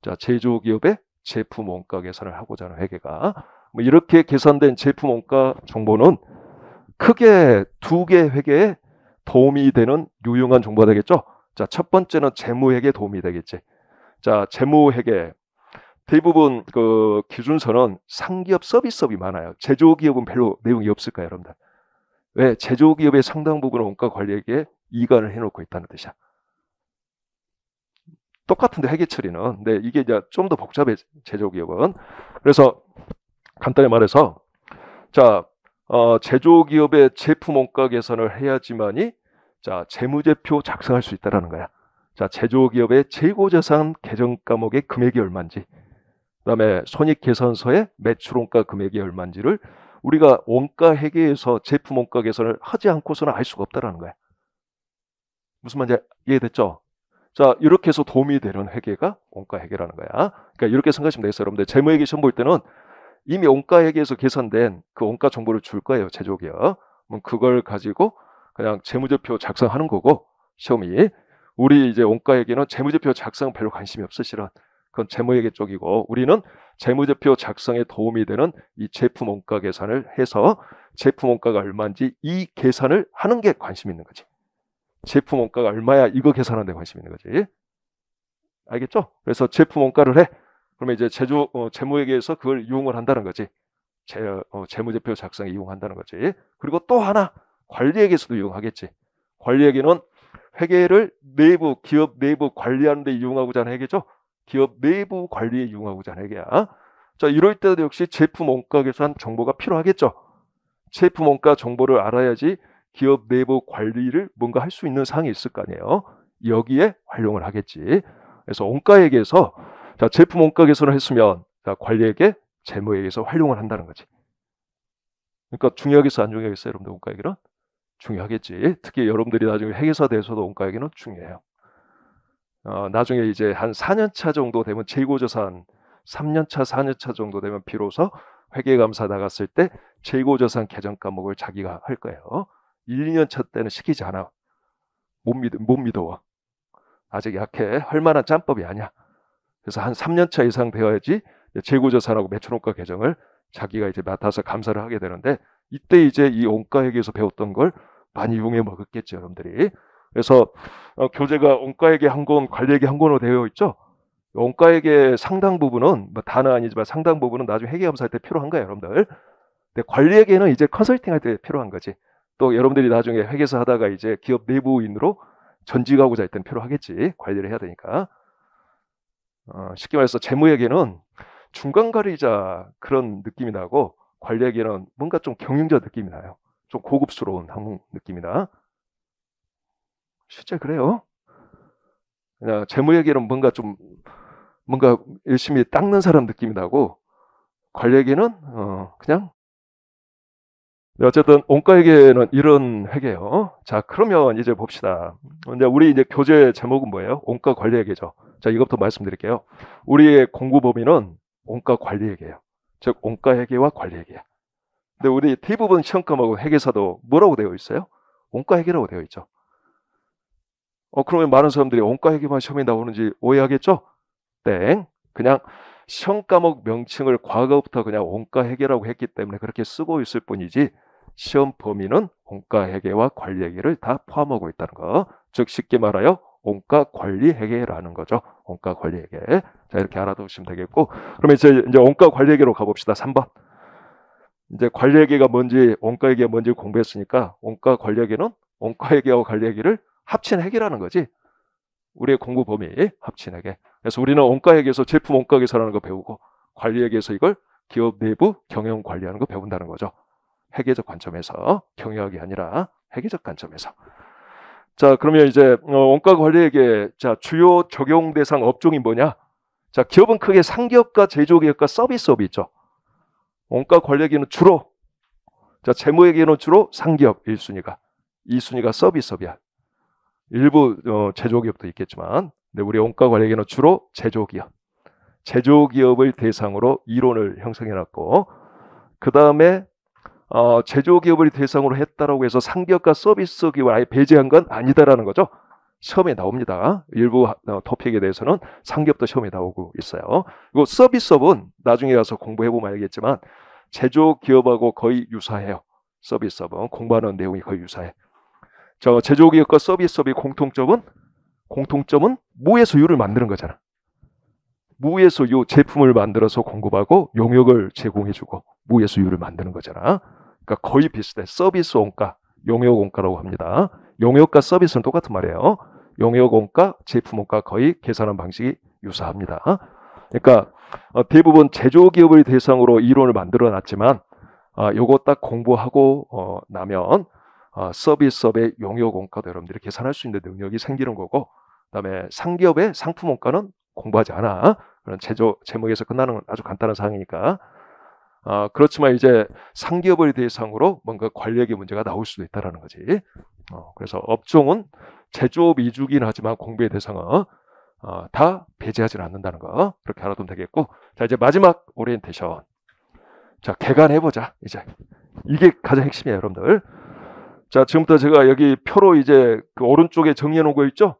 자, 제조기업의 제품 원가 계산을 하고자 하는 회계가 뭐 이렇게 계산된 제품 원가 정보는 크게 두 개 회계에 도움이 되는 유용한 정보가 되겠죠. 자, 첫 번째는 재무회계에 도움이 되겠지. 자, 재무회계 대부분 그 기준서는 상기업 서비스업이 많아요. 제조기업은 별로 내용이 없을까요, 여러분들? 왜? 제조기업의 상당 부분은 원가 관리에게 이관을 해놓고 있다는 뜻이야. 똑같은데 회계 처리는. 근데 이게 이제 좀 더 복잡해 제조기업은. 그래서 간단히 말해서 자 제조기업의 제품 원가 계산을 해야지만이 자 재무제표 작성할 수 있다라는 거야. 자 제조기업의 재고자산 계정 과목의 금액이 얼마인지, 그다음에 손익계산서의 매출원가 금액이 얼마인지를 우리가 원가 회계에서 제품 원가 계산을 하지 않고서는 알 수가 없다라는 거야. 무슨 말인지 이해됐죠? 자 이렇게 해서 도움이 되는 회계가 원가 회계라는 거야. 그러니까 이렇게 생각하시면 되겠어요. 여러분들 재무회계 시험 볼 때는 이미 원가 회계에서 계산된 그 원가 정보를 줄 거예요, 제조기업. 그럼 그걸 가지고 그냥 재무제표 작성하는 거고, 시험이. 우리 이제 원가 회계는 재무제표 작성 별로 관심이 없어, 실은. 그건 재무회계 쪽이고, 우리는 재무제표 작성에 도움이 되는 이 제품 원가 계산을 해서 제품 원가가 얼마인지 이 계산을 하는 게 관심 있는 거지. 제품 원가가 얼마야 이거 계산하는 데 관심 있는 거지. 알겠죠? 그래서 제품 원가를 해. 그러면 이제 재무회계에서 그걸 이용을 한다는 거지. 재무제표 작성에 이용한다는 거지. 그리고 또 하나 관리회계에서도 이용하겠지. 관리회계는 회계를 내부 기업 내부 관리하는 데 이용하고자 하는 회계죠. 기업 내부 관리에 이용하고자 하는 회계야. 자 이럴 때도 역시 제품 원가 계산 정보가 필요하겠죠. 제품 원가 정보를 알아야지 기업 내부 관리를 뭔가 할 수 있는 사항이 있을 거 아니에요. 여기에 활용을 하겠지. 그래서 원가회계에서 자 제품 원가 계산을 했으면 자 관리회계, 재무회계에서 활용을 한다는 거지. 그러니까 중요하겠어, 안 중요하겠어요, 여러분들? 원가회계는 중요하겠지. 특히 여러분들이 나중에 회계사 돼서도 원가회계는 중요해요. 나중에 이제 한 4년차 정도 되면 재고자산, 3년차, 4년차 정도 되면 비로소 회계감사 나갔을 때 재고자산 계정 과목을 자기가 할 거예요. 1, 2년차 때는 시키지 않아. 못 믿어. 아직 약해. 할 만한 짬법이 아니야. 그래서 한 3년차 이상 되어야지 재고자산하고 매출원가 계정을 자기가 이제 맡아서 감사를 하게 되는데, 이때 이제 이 원가회계에서 배웠던 걸 많이 이용해 먹었겠죠, 여러분들이. 그래서 교재가 원가회계 한 권, 관리회계 한 권으로 되어 있죠. 원가회계 상당 부분은 뭐 다는 아니지만 상당 부분은 나중에 회계감사할 때 필요한 거예요, 여러분들. 근데 관리회계는 이제 컨설팅할 때 필요한 거지. 또 여러분들이 나중에 회계사 하다가 이제 기업 내부인으로 전직하고자 할 때는 필요하겠지. 관리를 해야 되니까. 쉽게 말해서 재무회계는 중간관리자 그런 느낌이 나고, 관리회계는 뭔가 좀 경영자 느낌이 나요. 좀 고급스러운 느낌이 나. 실제 그래요. 그냥 재무회계는 뭔가 열심히 닦는 사람 느낌이 나고, 관리회계는 그냥. 어쨌든 원가회계는 이런 회계예요. 자 그러면 이제 봅시다. 우리 이제 교재 제목은 뭐예요? 원가관리회계죠. 자 이것부터 말씀드릴게요. 우리의 공부 범위는 원가관리회계예요. 즉 원가회계와 관리회계야. 근데 우리 대부분 시험 과목은 회계사도 뭐라고 되어 있어요? 원가회계라고 되어 있죠. 그러면 많은 사람들이 원가회계만 시험에 나오는지 오해하겠죠? 땡. 그냥 시험 과목 명칭을 과거부터 그냥 원가회계라고 했기 때문에 그렇게 쓰고 있을 뿐이지, 시험 범위는 원가회계와 관리회계를 다 포함하고 있다는 거. 즉 쉽게 말하여 원가관리회계라는 거죠. 원가관리회계. 자 이렇게 알아두시면 되겠고, 그러면 이제 원가관리회계로 가봅시다. 3번. 이제 관리회계가 뭔지, 원가회계가 뭔지 공부했으니까 원가관리회계는 원가회계와 관리회계를 합친 회계라는 거지. 우리의 공부 범위 합친 회계. 그래서 우리는 원가회계에서 제품 원가 계산하는 거 배우고, 관리회계에서 이걸 기업 내부 경영 관리하는 거 배운다는 거죠. 회계적 관점에서, 경영학이 아니라 회계적 관점에서. 자 그러면 이제 원가관리회계, 자 주요 적용 대상 업종이 뭐냐? 자 기업은 크게 상기업과 제조기업과 서비스업이 있죠. 원가관리회계는 주로, 자 재무회계는 주로 상기업 1순위가, 2순위가 서비스업이야. 일부 제조기업도 있겠지만, 근데 우리 원가관리회계는 주로 제조기업을 대상으로 이론을 형성해놨고, 그 다음에 제조기업을 대상으로 했다라고 해서 상기업과 서비스기업을 아예 배제한 건 아니다라는 거죠. 시험에 나옵니다. 일부 토픽에 대해서는 상기업도 시험에 나오고 있어요. 그리고 서비스업은 나중에 가서 공부해보면 알겠지만 제조기업하고 거의 유사해요. 서비스업은 공부하는 내용이 거의 유사해. 제조기업과 서비스업의 공통점은 무에서 유를 만드는 거잖아. 무에서 유 제품을 만들어서 공급하고 용역을 제공해주고 무에서 유를 만드는 거잖아. 그러니까 거의 비슷해. 서비스 원가, 용역 원가라고 합니다. 용역과 서비스는 똑같은 말이에요. 용역 원가, 제품 원가 거의 계산하는 방식이 유사합니다. 그러니까 대부분 제조기업을 대상으로 이론을 만들어 놨지만 요거 딱 공부하고 나면 서비스업의 용역 원가도 여러분들이 계산할 수 있는 능력이 생기는 거고, 그다음에 상기업의 상품 원가는 공부하지 않아. 그런 제목에서 끝나는 아주 간단한 사항이니까. 그렇지만 이제 상기업을 대상으로 뭔가 관리액의 문제가 나올 수도 있다라는 거지. 그래서 업종은 제조업 위주긴 하지만 공부의 대상은 다 배제하지는 않는다는 거 그렇게 알아두면 되겠고, 자 이제 마지막 오리엔테이션. 자 개간해보자. 이제 이게 가장 핵심이에요, 여러분들. 자 지금부터 제가 여기 표로 이제 그 오른쪽에 정리해 놓은 거 있죠?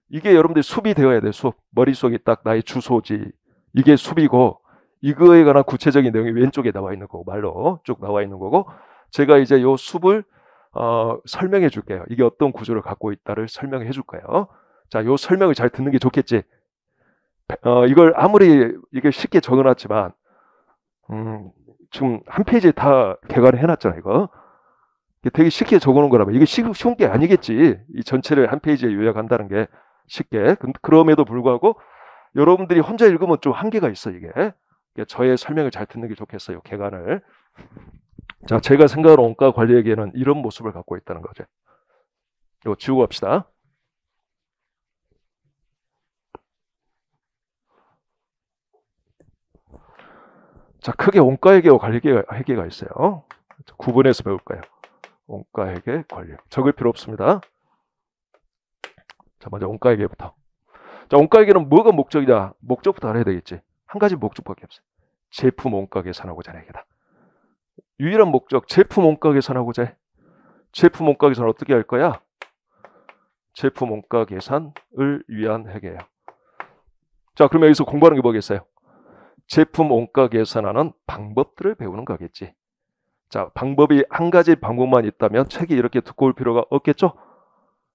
이게 여러분들 숲이 되어야 돼. 숲. 머릿속에 딱 나의 주소지. 이게 숲이고, 이거에 관한 구체적인 내용이 왼쪽에 나와 있는 거고, 말로 쭉 나와 있는 거고, 제가 이제 요 숲을 설명해 줄게요. 이게 어떤 구조를 갖고 있다를 설명해 줄 거예요. 자, 요 설명을 잘 듣는 게 좋겠지. 이걸 아무리 이게 쉽게 적어놨지만 지금 한 페이지에 다 개관을 해놨잖아. 이거 되게 쉽게 적어놓은 거라면 이게 쉬운 게 아니겠지. 이 전체를 한 페이지에 요약한다는 게 쉽게. 그럼에도 불구하고 여러분들이 혼자 읽으면 좀 한계가 있어. 이게 저의 설명을 잘 듣는 게 좋겠어요. 개관을. 자, 제가 생각하는 원가 관리에게는 이런 모습을 갖고 있다는 거죠. 이거 지우고 갑시다. 자, 크게 원가회계와 관리회계가 있어요. 구분해서 배울 거예요. 원가회계, 관리. 적을 필요 없습니다. 자, 먼저 원가회계부터. 자, 원가회계는 뭐가 목적이냐? 목적부터 알아야 되겠지. 한 가지 목적밖에 없어요. 제품 원가 계산하고자 하는 얘기다. 유일한 목적, 제품 원가 계산하고자 해. 제품 원가 계산 어떻게 할 거야? 제품 원가 계산을 위한 회계예요. 자, 그러면 여기서 공부하는 게 뭐겠어요? 제품 원가 계산하는 방법들을 배우는 거겠지. 자, 방법이 한 가지 방법만 있다면 책이 이렇게 두꺼울 필요가 없겠죠?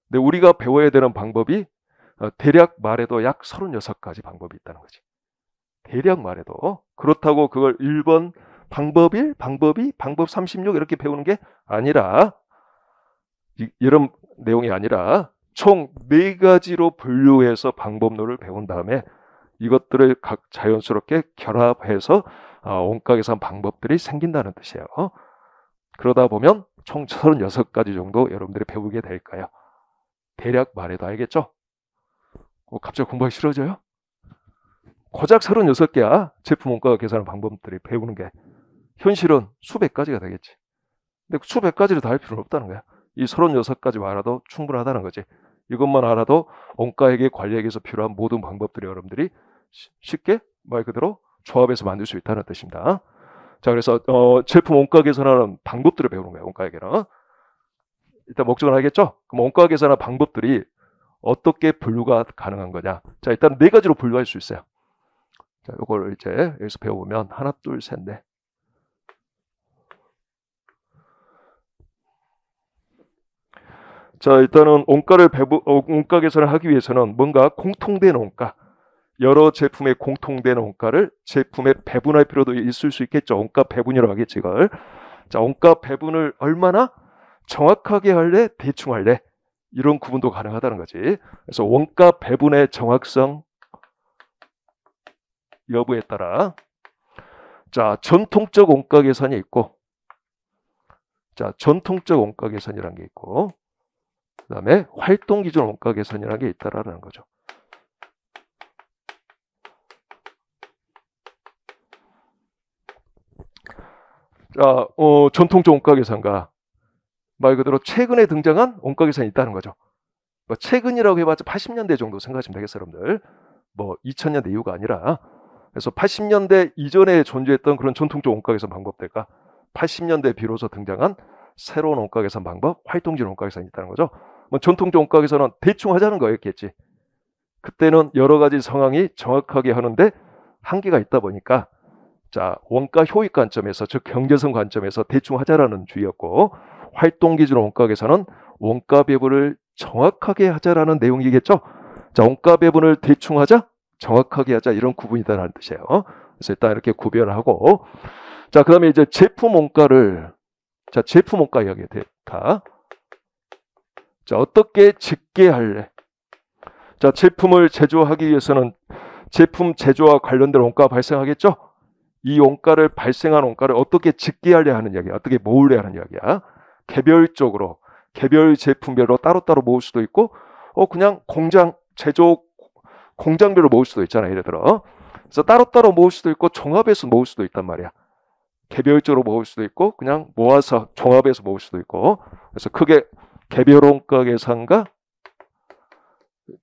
근데 우리가 배워야 되는 방법이 대략 말해도 약 36가지 방법이 있다는 거지. 대략 말해도. 그렇다고 그걸 1번 방법 1, 방법 2, 방법 36 이렇게 배우는 게 아니라, 이런 내용이 아니라 총 4가지로 분류해서 방법론을 배운 다음에 이것들을 각 자연스럽게 결합해서 원가 계산 방법들이 생긴다는 뜻이에요. 그러다 보면 총 36가지 정도 여러분들이 배우게 될 거예요. 대략 말해도 알겠죠? 갑자기 공부하기 싫어져요? 고작 36개야. 제품 원가 계산 방법들이 배우는 게. 현실은 수백 가지가 되겠지. 근데 수백 가지를 다 할 필요는 없다는 거야. 이 36가지만 알아도 충분하다는 거지. 이것만 알아도 원가회계 관리에게서 필요한 모든 방법들이 여러분들이 쉽게 말 그대로 조합해서 만들 수 있다는 뜻입니다. 자, 그래서 제품 원가 계산하는 방법들을 배우는 거예요. 원가회계는. 일단 목적은 알겠죠? 그럼 원가 계산하는 방법들이 어떻게 분류가 가능한 거냐? 자, 일단 4가지로 분류할 수 있어요. 자, 요걸 이제 여기서 배워보면 하나, 둘, 셋, 넷. 자, 일단은 원가 계산을 하기 위해서는 뭔가 공통된 원가, 여러 제품의 공통된 원가를 제품에 배분할 필요도 있을 수 있겠죠. 원가 배분이라고 하겠지, 이걸. 자, 원가 배분을 얼마나 정확하게 할래, 대충 할래, 이런 구분도 가능하다는 거지. 그래서 원가 배분의 정확성 여부에 따라, 자, 전통적 원가 계산이 있고, 자, 전통적 원가 계산이라는 게 있고, 그 다음에 활동 기준 원가 계산이라는 게 있다라는 거죠. 자, 전통적 원가 계산과 말 그대로 최근에 등장한 원가 계산이 있다는 거죠. 뭐 최근이라고 해봤자 80년대 정도 생각하시면 되겠어요, 여러분들. 뭐 2000년대 이후가 아니라. 그래서 80년대 이전에 존재했던 그런 전통적 원가 계산 방법들과 80년대 비로소 등장한 새로운 원가 계산 방법, 활동적 원가 계산이 있다는 거죠. 뭐 전통적 원가 계산은 대충 하자는 거였겠지. 그때는 여러 가지 상황이 정확하게 하는데 한계가 있다 보니까, 자, 원가 효익 관점에서, 즉 경제성 관점에서 대충 하자라는 주의였고, 활동 기준 원가 계산은 원가 배분을 정확하게 하자라는 내용이겠죠. 자, 원가 배분을 대충 하자, 정확하게 하자, 이런 구분이다라는 뜻이에요. 그래서 일단 이렇게 구별을 하고, 자, 그다음에 이제 제품 원가를, 자, 제품 원가 이야기 됐다. 자, 어떻게 집계할래? 자, 제품을 제조하기 위해서는 제품 제조와 관련된 원가가 발생하겠죠? 이 원가를 발생한 원가를 어떻게 집계하려 하는 이야기야. 어떻게 모으려 하는 이야기야. 개별적으로, 개별 제품별로 따로따로 모을 수도 있고, 그냥 제조 공장별로 모을 수도 있잖아. 예를 들어. 그래서 따로따로 모을 수도 있고, 종합해서 모을 수도 있단 말이야. 개별적으로 모을 수도 있고, 그냥 모아서 종합해서 모을 수도 있고. 그래서 크게 개별 원가 계산과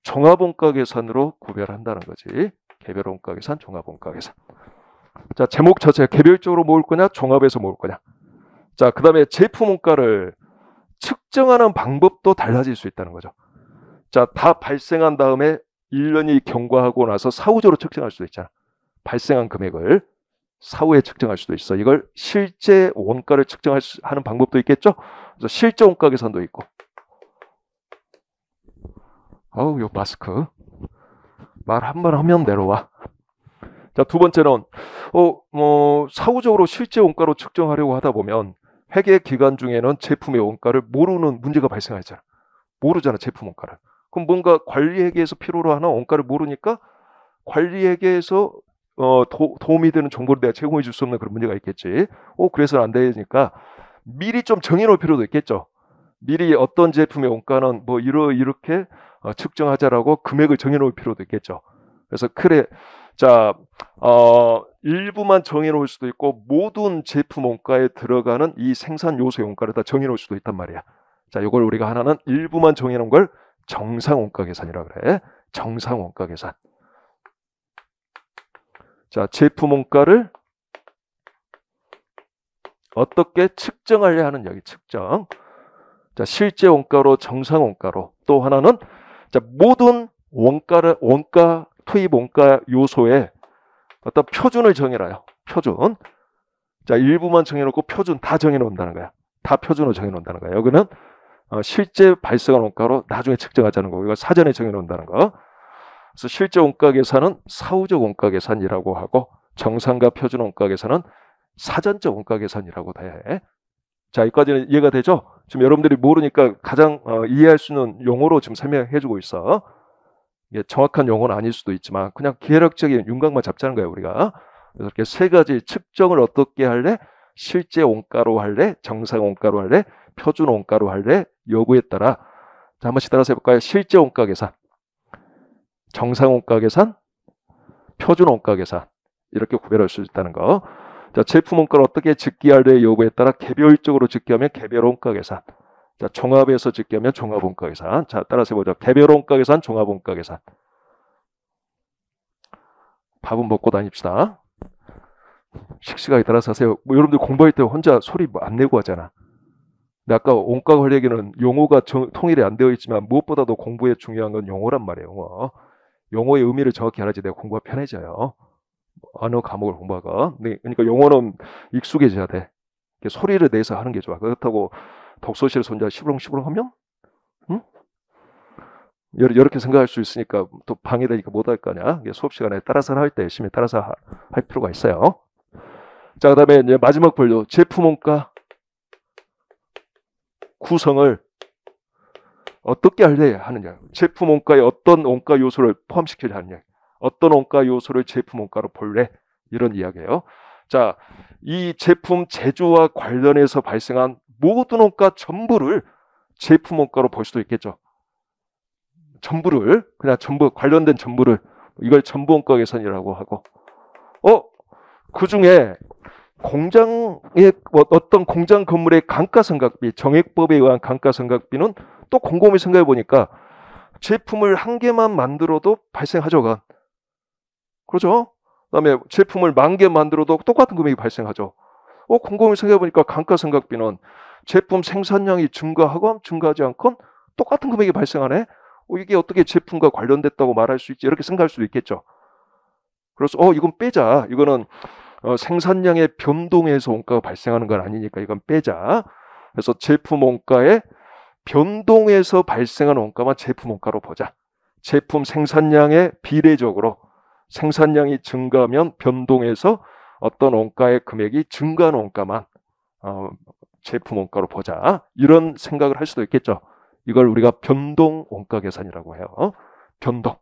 종합 원가 계산으로 구별한다는 거지. 개별 원가 계산, 종합 원가 계산. 자, 제목 자체 개별적으로 모을 거냐, 종합해서 모을 거냐. 자, 그 다음에 제품 원가를 측정하는 방법도 달라질 수 있다는 거죠. 자, 다 발생한 다음에 1년이 경과하고 나서 사후적으로 측정할 수도 있잖아. 발생한 금액을 사후에 측정할 수도 있어. 이걸 실제 원가를 측정하는 방법도 있겠죠. 그래서 실제 원가 계산도 있고. 요 마스크. 말 한 번 하면 내려와. 자, 두 번째는 사후적으로 실제 원가로 측정하려고 하다 보면 회계 기간 중에는 제품의 원가를 모르는 문제가 발생하잖아. 모르잖아, 제품 원가를. 그럼 뭔가 관리회계에서 필요로 하는 원가를 모르니까 관리회계에서 도움이 되는 정보를 내가 제공해 줄 수 없는 그런 문제가 있겠지. 그래서는 안 되니까 미리 좀 정해 놓을 필요도 있겠죠. 미리 어떤 제품의 원가는 뭐 이렇게 측정하자라고 금액을 정해 놓을 필요도 있겠죠. 그래서 자, 일부만 정해 놓을 수도 있고 모든 제품 원가에 들어가는 이 생산 요소의 원가를 다 정해 놓을 수도 있단 말이야. 자, 이걸 우리가 하나는 일부만 정해 놓은 걸 정상 원가 계산이라고 그래. 정상 원가 계산. 자, 제품 원가를 어떻게 측정하려 하는 여기 측정. 자, 실제 원가로, 정상 원가로. 또 하나는 자, 모든 투입 원가 요소에 어떤 표준을 정해놔요. 표준. 자, 일부만 정해놓고 표준 다 정해놓는다는 거야. 다 표준으로 정해놓는다는 거야. 여기는 실제 발생한 원가로 나중에 측정하자는 거고, 이거 사전에 정해놓는다는 거. 그래서 실제 원가 계산은 사후적 원가 계산이라고 하고, 정상과 표준 원가 계산은 사전적 원가 계산이라고 돼. 자, 여기까지는 이해가 되죠? 지금 여러분들이 모르니까 가장 이해할 수 있는 용어로 지금 설명해주고 있어. 이게 정확한 용어는 아닐 수도 있지만 그냥 계략적인 윤곽만 잡자는 거예요, 우리가. 그래서 이렇게 세 가지 측정을 어떻게 할래? 실제 원가로 할래? 정상 원가로 할래? 표준 원가로 할래? 요구에 따라. 자, 한 번씩 따라서 해볼까요? 실제 원가 계산, 정상 원가 계산, 표준 원가 계산. 이렇게 구별할 수 있다는 거. 자, 제품 원가를 어떻게 집계할래? 요구에 따라 개별적으로 집계하면 개별 원가 계산. 자, 종합해서 집계하면 종합 원가 계산. 자, 따라서 해보죠. 개별 원가 계산, 종합 원가 계산. 밥은 먹고 다닙시다. 씩씩하게 따라서 하세요. 뭐 여러분들 공부할 때 혼자 소리 안 내고 하잖아. 근데 아까 원가 관리에는 용어가 통일이 안 되어 있지만 무엇보다도 공부에 중요한 건 용어란 말이에요. 용어. 용어의 의미를 정확히 알아야지 내가 공부가 편해져요. 어느 과목을 공부하건. 그러니까 용어는 익숙해져야 돼. 소리를 내서 하는 게 좋아. 그렇다고 독서실에서 혼자 시부렁시부렁 하면 이렇게 생각할 수 있으니까 또 방해되니까 못할 거 아니야. 수업 시간에 따라서 할 때 열심히 따라서 할 필요가 있어요. 자, 그 다음에 이제 마지막 분류, 제품 원가 구성을 어떻게 하느냐. 제품 원가에 어떤 원가 요소를 포함시키려 하느냐. 어떤 원가 요소를 제품 원가로 볼래? 이런 이야기예요. 자, 이 제품 제조와 관련해서 발생한 모든 원가 전부를 제품 원가로 볼 수도 있겠죠. 전부를, 그냥 전부, 관련된 전부를, 이걸 전부 원가 계산이라고 하고, 그 중에 공장의 어떤 공장 건물의 감가상각비, 정액법에 의한 감가상각비는 또 곰곰이 생각해 보니까 제품을 한 개만 만들어도 발생하죠. 그렇죠? 그다음에 제품을 10,000개 만들어도 똑같은 금액이 발생하죠. 곰곰이 생각해 보니까 감가상각비는 제품 생산량이 증가하건 증가하지 않건 똑같은 금액이 발생하네. 이게 어떻게 제품과 관련됐다고 말할 수 있지? 이렇게 생각할 수도 있겠죠. 그래서 이건 빼자. 이거는 생산량의 변동에서 원가가 발생하는 건 아니니까 이건 빼자. 그래서 제품 원가의 변동에서 발생하는 원가만 제품 원가로 보자. 제품 생산량에 비례적으로 생산량이 증가하면 변동해서 어떤 원가의 금액이 증가하는 원가만 제품 원가로 보자. 이런 생각을 할 수도 있겠죠. 이걸 우리가 변동 원가 계산이라고 해요. 변동.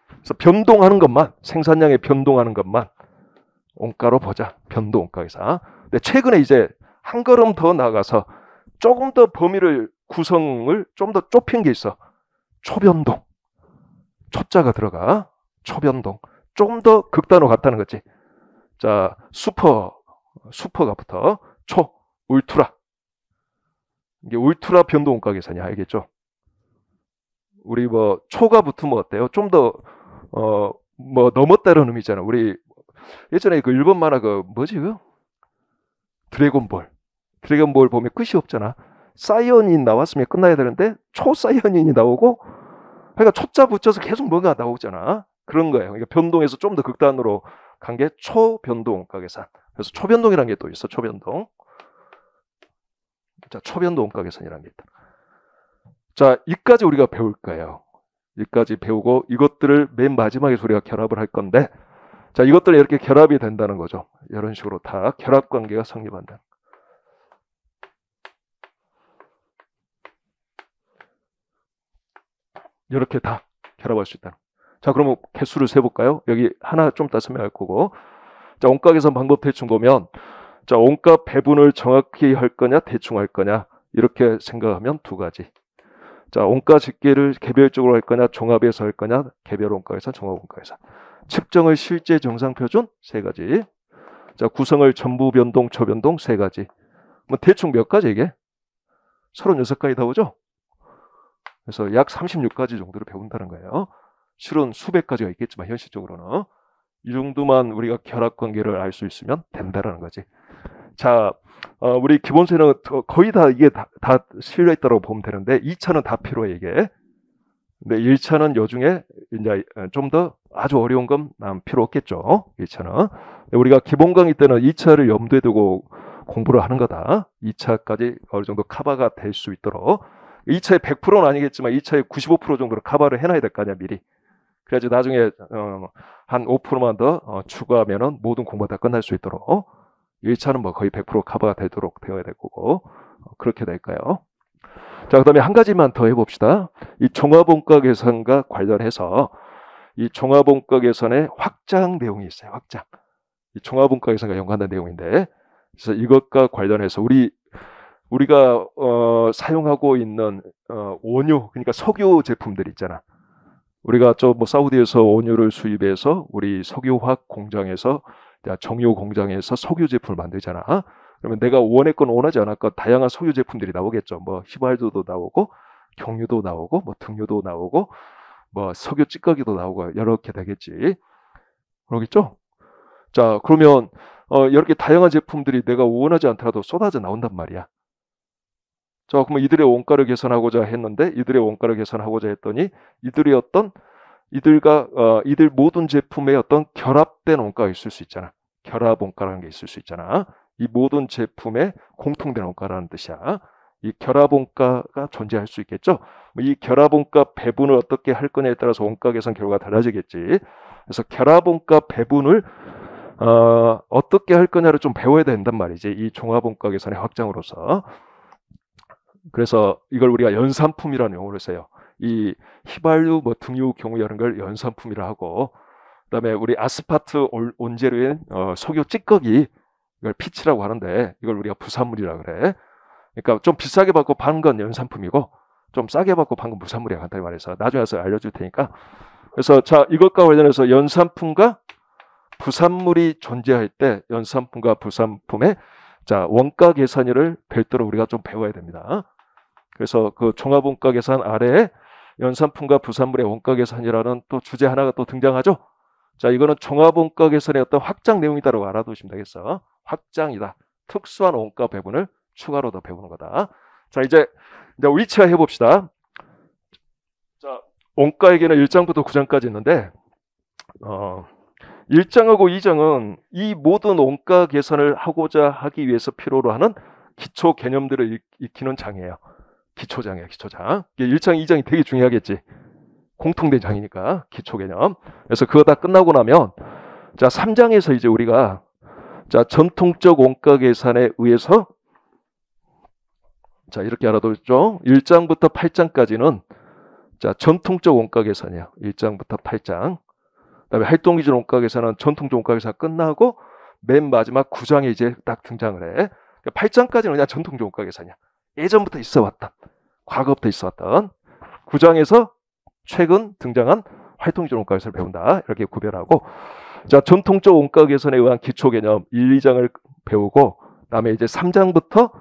그래서 변동하는 것만, 생산량의 변동하는 것만 원가로 보자. 변동 원가 계산. 근데 최근에 이제 한 걸음 더 나아가서 조금 더 범위를 구성을 좀 더 좁힌 게 있어. 초변동. 초자가 들어가. 초변동. 조금 더 극단으로 갔다는 거지. 자, 슈퍼가 붙어. 초, 울트라. 이게 울트라 변동 원가 계산이 알겠죠? 우리 뭐 초가 붙으면 어때요? 좀 더 뭐 넘었다는 의미잖아. 우리 예전에 그 일본 만화 그 뭐지 그? 드래곤볼 보면 끝이 없잖아. 사이언인 나왔으면 끝나야 되는데 초사이언인이 나오고 그러니까 초자 붙여서 계속 뭐가 나오잖아. 그런 거예요. 그러니까 변동에서 좀 더 극단으로 간 게 초변동 원가 계산. 그래서 초변동이라는 게 또 있어. 초변동. 자, 초변동 원가 계산이라는 게 있다. 자, 이까지 우리가 배울 거예요. 이까지 배우고 이것들을 맨 마지막에 우리가 결합을 할 건데, 자, 이것들이 이렇게 결합이 된다는 거죠. 이런 식으로 다 결합 관계가 성립한다. 이렇게 다 결합할 수 있다. 자, 그러면 개수를 세볼까요? 여기 하나 좀 이따 설명할 거고. 자, 원가 계산 방법 대충 보면, 자, 원가 배분을 정확히 할 거냐, 대충 할 거냐, 이렇게 생각하면 두 가지. 자, 원가 집계를 개별적으로 할 거냐, 종합해서 할 거냐, 개별 원가 계산, 종합 원가 계산. 측정을 실제 정상 표준 세 가지. 자, 구성을 전부 변동, 초변동 세 가지. 뭐 대충 몇 가지 이게? 36가지 나오죠? 그래서 약 36가지 정도를 배운다는 거예요. 실은 수백 가지가 있겠지만 현실적으로는 이 정도만 우리가 결합 관계를 알 수 있으면 된다라는 거지. 자, 우리 기본세는 거의 다 이게 다 실려 있다고 보면 되는데 2차는 다 필요해 이게. 근데 1차는 요중에 이제 좀 더 아주 어려운 건 필요 없겠죠. 1차는. 우리가 기본 강의 때는 2차를 염두에 두고 공부를 하는 거다. 2차까지 어느 정도 커버가 될 수 있도록. 2차에 100%는 아니겠지만 2차에 95% 정도로 커버를 해놔야 될 거 아니야 미리. 그래야지 나중에 한 5%만 더 추가하면은 모든 공부가 다 끝날 수 있도록 1차는 뭐 거의 100% 커버가 되도록 되어야 될 거고 그렇게 될까요? 자, 그 다음에 한 가지만 더 해봅시다. 이 종합원가 계산과 관련해서 이 종합원가 계산의 확장 내용이 있어요. 확장. 이 종합원가 계산과 연관된 내용인데 그래서 이것과 관련해서 우리가 사용하고 있는 원유, 그러니까 석유 제품들 있잖아. 우리가 뭐 사우디에서 원유를 수입해서 우리 석유화학 공장에서 정유 공장에서 석유 제품을 만들잖아. 그러면 내가 원했건 원하지 않았건 다양한 석유 제품들이 나오겠죠. 뭐 휘발유도 나오고 경유도 나오고 뭐 등유도 나오고 뭐 석유 찌꺼기도 나오고 이렇게 되겠지. 그러겠죠? 자, 그러면 이렇게 다양한 제품들이 내가 원하지 않더라도 쏟아져 나온단 말이야. 자, 그러면 이들의 원가를 개선하고자 했는데 이들의 원가를 개선하고자 했더니 이들 모든 제품의 어떤 결합된 원가가 있을 수 있잖아. 결합 원가라는 게 있을 수 있잖아. 이 모든 제품의 공통된 원가라는 뜻이야. 이 결합 원가가 존재할 수 있겠죠. 이 결합 원가 배분을 어떻게 할 거냐에 따라서 원가 계산 결과가 달라지겠지. 그래서 결합 원가 배분을 어떻게 할 거냐를 좀 배워야 된단 말이지. 이 종합 원가 계산의 확장으로서. 그래서 이걸 우리가 연산품이라는 용어를 써요. 이 휘발유, 뭐 등유, 경유 이런 걸 연산품이라 하고, 그다음에 우리 아스파트 원재료인 석유 찌꺼기 이걸 피치라고 하는데 이걸 우리가 부산물이라 그래. 그러니까 좀 비싸게 받고 파는 건 연산품이고 좀 싸게 받고 파는 건 부산물이야 간단히 말해서 나중에 와서 알려줄 테니까. 그래서 자, 이것과 관련해서 연산품과 부산물이 존재할 때 연산품과 부산품의 자, 원가 계산을 별도로 우리가 좀 배워야 됩니다. 그래서 그 종합원가 계산 아래에 연산품과 부산물의 원가 계산이라는 또 주제 하나가 또 등장하죠. 자, 이거는 종합원가 계산의 어떤 확장 내용이다라고 알아두시면 되겠어. 확장이다. 특수한 원가 배분을 추가로 더 배우는 거다. 자, 이제 위치화 해봅시다. 자, 원가에게는 1장부터 9장까지 있는데 1장하고 2장은 이 모든 원가 계산을 하고자 하기 위해서 필요로 하는 기초 개념들을 익히는 장이에요. 기초장이에요, 기초장. 1장, 2장이 되게 중요하겠지. 공통된 장이니까, 기초 개념. 그래서 그거 다 끝나고 나면, 자, 3장에서 이제 우리가, 자, 전통적 원가 계산에 의해서, 자, 이렇게 알아두죠. 1장부터 8장까지는, 자, 전통적 원가 계산이요. 1장부터 8장. 그다음에 활동 기준 원가 계산은 전통적 원가 계산 끝나고 맨 마지막 9장에 이제 딱 등장을 해. 그러니까 8장까지는 그냥 전통적 원가 계산이야. 예전부터 있어 왔던, 과거부터 있어 왔던 9장에서 최근 등장한 활동 기준 원가 계산을 배운다. 이렇게 구별하고, 자, 전통적 원가 계산에 의한 기초 개념 1, 2장을 배우고, 그다음에 이제 3장부터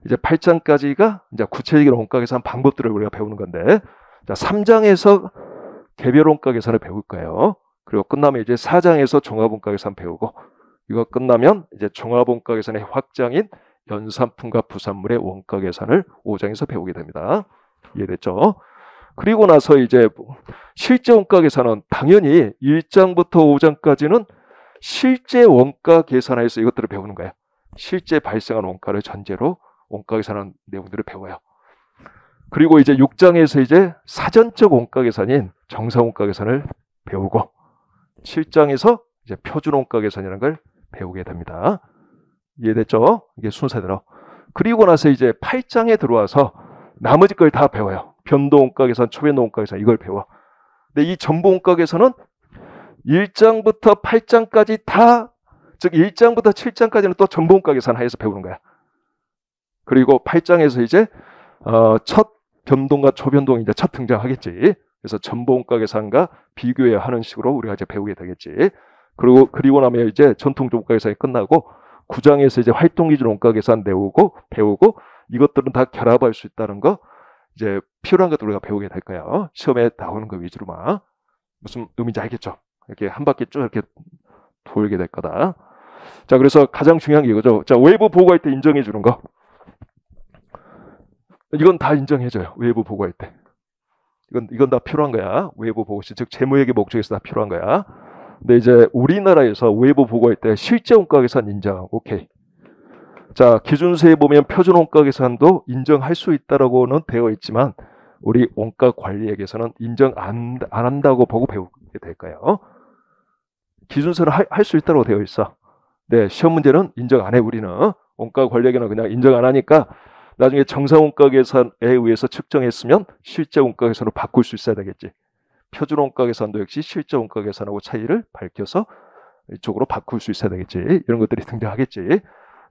이제 8장까지가 이제 구체적인 원가 계산 방법들을 우리가 배우는 건데, 자, 3장에서 개별 원가 계산을 배울 거예요. 그리고 끝나면 이제 4장에서 종합 원가 계산 배우고, 이거 끝나면 이제 종합 원가 계산의 확장인 연산품과 부산물의 원가 계산을 5장에서 배우게 됩니다. 이해됐죠? 그리고 나서 이제 실제 원가 계산은 당연히 1장부터 5장까지는 실제 원가 계산에서 이것들을 배우는 거예요. 실제 발생한 원가를 전제로 원가 계산하는 내용들을 배워요. 그리고 이제 6장에서 이제 사전적 원가 계산인 정상 원가 계산을 배우고, 7장에서 이제 표준 원가 계산이라는 걸 배우게 됩니다. 이해됐죠? 이게 순서대로. 그리고 나서 이제 8장에 들어와서 나머지 걸 다 배워요. 변동 원가 계산, 초변동 원가 계산, 이걸 배워. 근데 이 전부 원가 계산은 1장부터 8장까지 다, 즉 1장부터 7장까지는 또 전부 원가 계산 하에서 배우는 거야. 그리고 8장에서 이제 첫 변동과 초변동이 이제 첫 등장하겠지. 그래서 전부 원가 계산과 비교해 하는 식으로 우리가 이제 배우게 되겠지. 그리고 나면 이제 전통적 원가 계산이 끝나고 9장에서 이제 활동 기준 원가 계산 배우고 이것들은 다 결합할 수 있다는 거, 이제 필요한 것들 우리가 배우게 될 거예요. 시험에 나오는 거 위주로만. 무슨 의미인지 알겠죠? 이렇게 한 바퀴 쭉 이렇게 돌게 될 거다. 자, 그래서 가장 중요한 게 이거죠. 자, 외부 보고할 때 인정해 주는 거. 이건 다 인정해줘요. 외부 보고할 때. 이건 다 필요한 거야. 외부 보고시, 즉 재무회계 목적에서 다 필요한 거야. 근데 이제 우리나라에서 외부 보고할 때 실제 원가 계산 인정, 오케이. 자, 기준서에 보면 표준 원가 계산도 인정할 수 있다라고는 되어 있지만 우리 원가 관리액에서는 인정 안 한다고 보고 배우게 될 거예요. 기준서는 할 수 있다고 되어 있어. 네, 시험 문제는 인정 안 해. 우리는 원가 관리액에는 그냥 인정 안 하니까 나중에 정상 원가 계산에 의해서 측정했으면 실제 원가 계산으로 바꿀 수 있어야 되겠지. 표준 원가 계산도 역시 실제 원가 계산하고 차이를 밝혀서 이쪽으로 바꿀 수 있어야 되겠지. 이런 것들이 등장하겠지.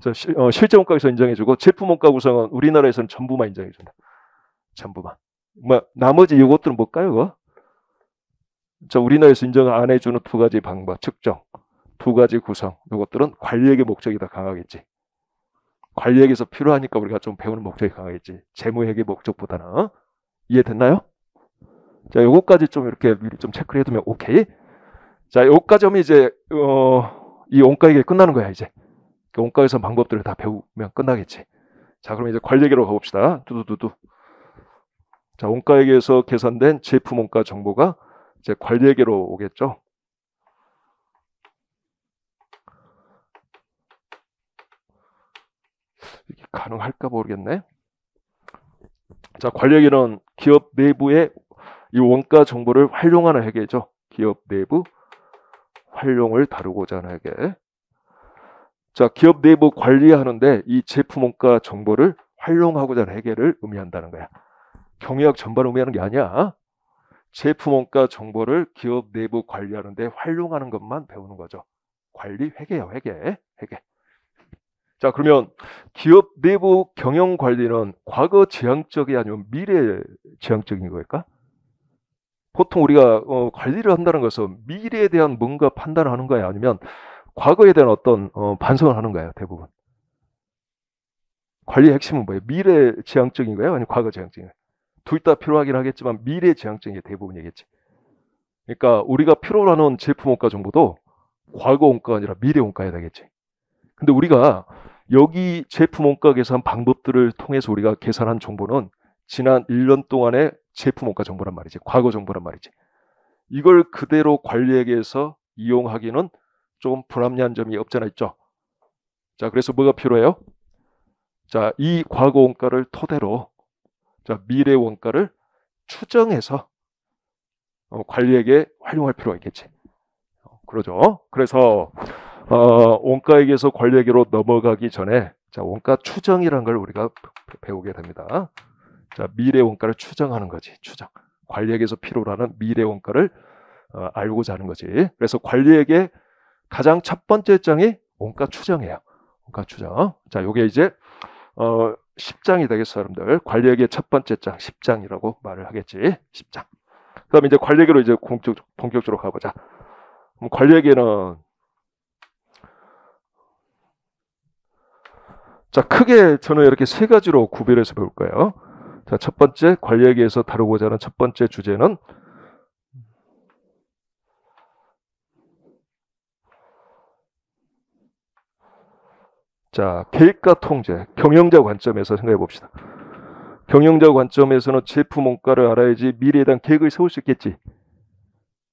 그래서 실제 원가 계산 인정해주고, 제품 원가 구성은 우리나라에서는 전부만 인정해준다. 전부만. 뭐 나머지 이것들은 뭘까요? 그거? 자, 우리나라에서 인정 안 해주는 두 가지 방법, 측정, 두 가지 구성, 이것들은 관리액의 목적이 더 강하겠지. 관리액에서 필요하니까 우리가 좀 배우는 목적이 강하겠지. 재무회계 목적보다는. 이해됐나요? 자, 요거까지 좀 이렇게 미리 좀 체크를 해두면 오케이. 자, 요거까지 하면 이제 이 원가액이 끝나는 거야. 이제 원가 계산 방법들을 다 배우면 끝나겠지. 자, 그럼 이제 관리액으로 가봅시다. 두두두두. 자, 원가액에서 계산된 제품 원가 정보가 이제 관리액으로 오겠죠. 이게 가능할까 모르겠네. 자, 관리액에는 기업 내부의 이 원가 정보를 활용하는 회계죠. 기업 내부 활용을 다루고자 하는 회계. 자, 기업 내부 관리하는데 이 제품 원가 정보를 활용하고자 하는 회계를 의미한다는 거야. 경영학 전반을 의미하는 게 아니야. 제품 원가 정보를 기업 내부 관리하는데 활용하는 것만 배우는 거죠. 관리 회계예요, 회계. 자, 그러면 기업 내부 경영 관리는 과거 지향적이 아니면 미래 지향적인 걸까? 보통 우리가 관리를 한다는 것은 미래에 대한 뭔가 판단을 하는 거야, 아니면 과거에 대한 어떤 반성을 하는 거예요, 대부분. 관리의 핵심은 뭐예요? 미래 지향적인 거예요, 아니면 과거 지향적인 거예요? 둘 다 필요하긴 하겠지만 미래 지향적인 게 대부분이겠지. 그러니까 우리가 필요로 하는 제품 원가 정보도 과거 원가가 아니라 미래 원가여야 되겠지. 근데 우리가 여기 제품 원가 계산 방법들을 통해서 우리가 계산한 정보는 지난 1년 동안의 제품 원가 정보란 말이지. 과거 정보란 말이지. 이걸 그대로 관리액에서 이용하기는 좀 불합리한 점이 없잖아 있죠. 자, 그래서 뭐가 필요해요? 자, 이 과거 원가를 토대로 자, 미래 원가를 추정해서 관리액에 활용할 필요가 있겠지. 그러죠. 그래서 원가액에서 관리액으로 넘어가기 전에 자, 원가 추정이라는 걸 우리가 배우게 됩니다. 자, 미래 원가를 추정하는 거지. 추정. 관리에게서 필요로 하는 미래 원가를 알고자 하는 거지. 그래서 관리에게 가장 첫 번째 장이 원가 추정이에요. 원가 추정. 자, 요게 이제 10장이 되겠어, 여러분들. 관리에게 첫 번째 장, 10장이라고 말을 하겠지. 10장. 그 다음에 이제 관리에게로 이제 본격적으로 가보자. 그럼 관리에게는, 자, 크게 저는 이렇게 세 가지로 구별해서 배울 거예요. 자, 첫 번째, 관리에게에서 다루고자 하는 첫 번째 주제는, 자, 계획과 통제, 경영자 관점에서 생각해 봅시다. 경영자 관점에서는 제품 원가를 알아야지 미래에 대한 계획을 세울 수 있겠지.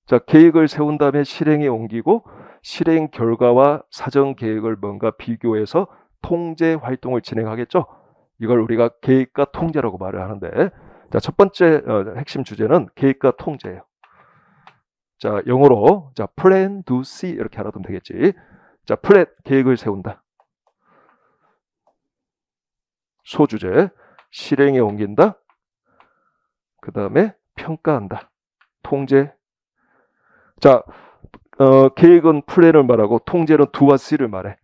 자, 계획을 세운 다음에 실행에 옮기고 실행 결과와 사전 계획을 뭔가 비교해서 통제 활동을 진행하겠죠. 이걸 우리가 계획과 통제라고 말을 하는데, 자, 첫 번째 핵심 주제는 계획과 통제예요. 자, 영어로 자, plan, do, see 이렇게 알아두면 되겠지. 자, plan, 계획을 세운다. 소주제, 실행에 옮긴다. 그 다음에 평가한다. 통제. 자, 계획은 플랜을 말하고 통제는 do와 see를 말해.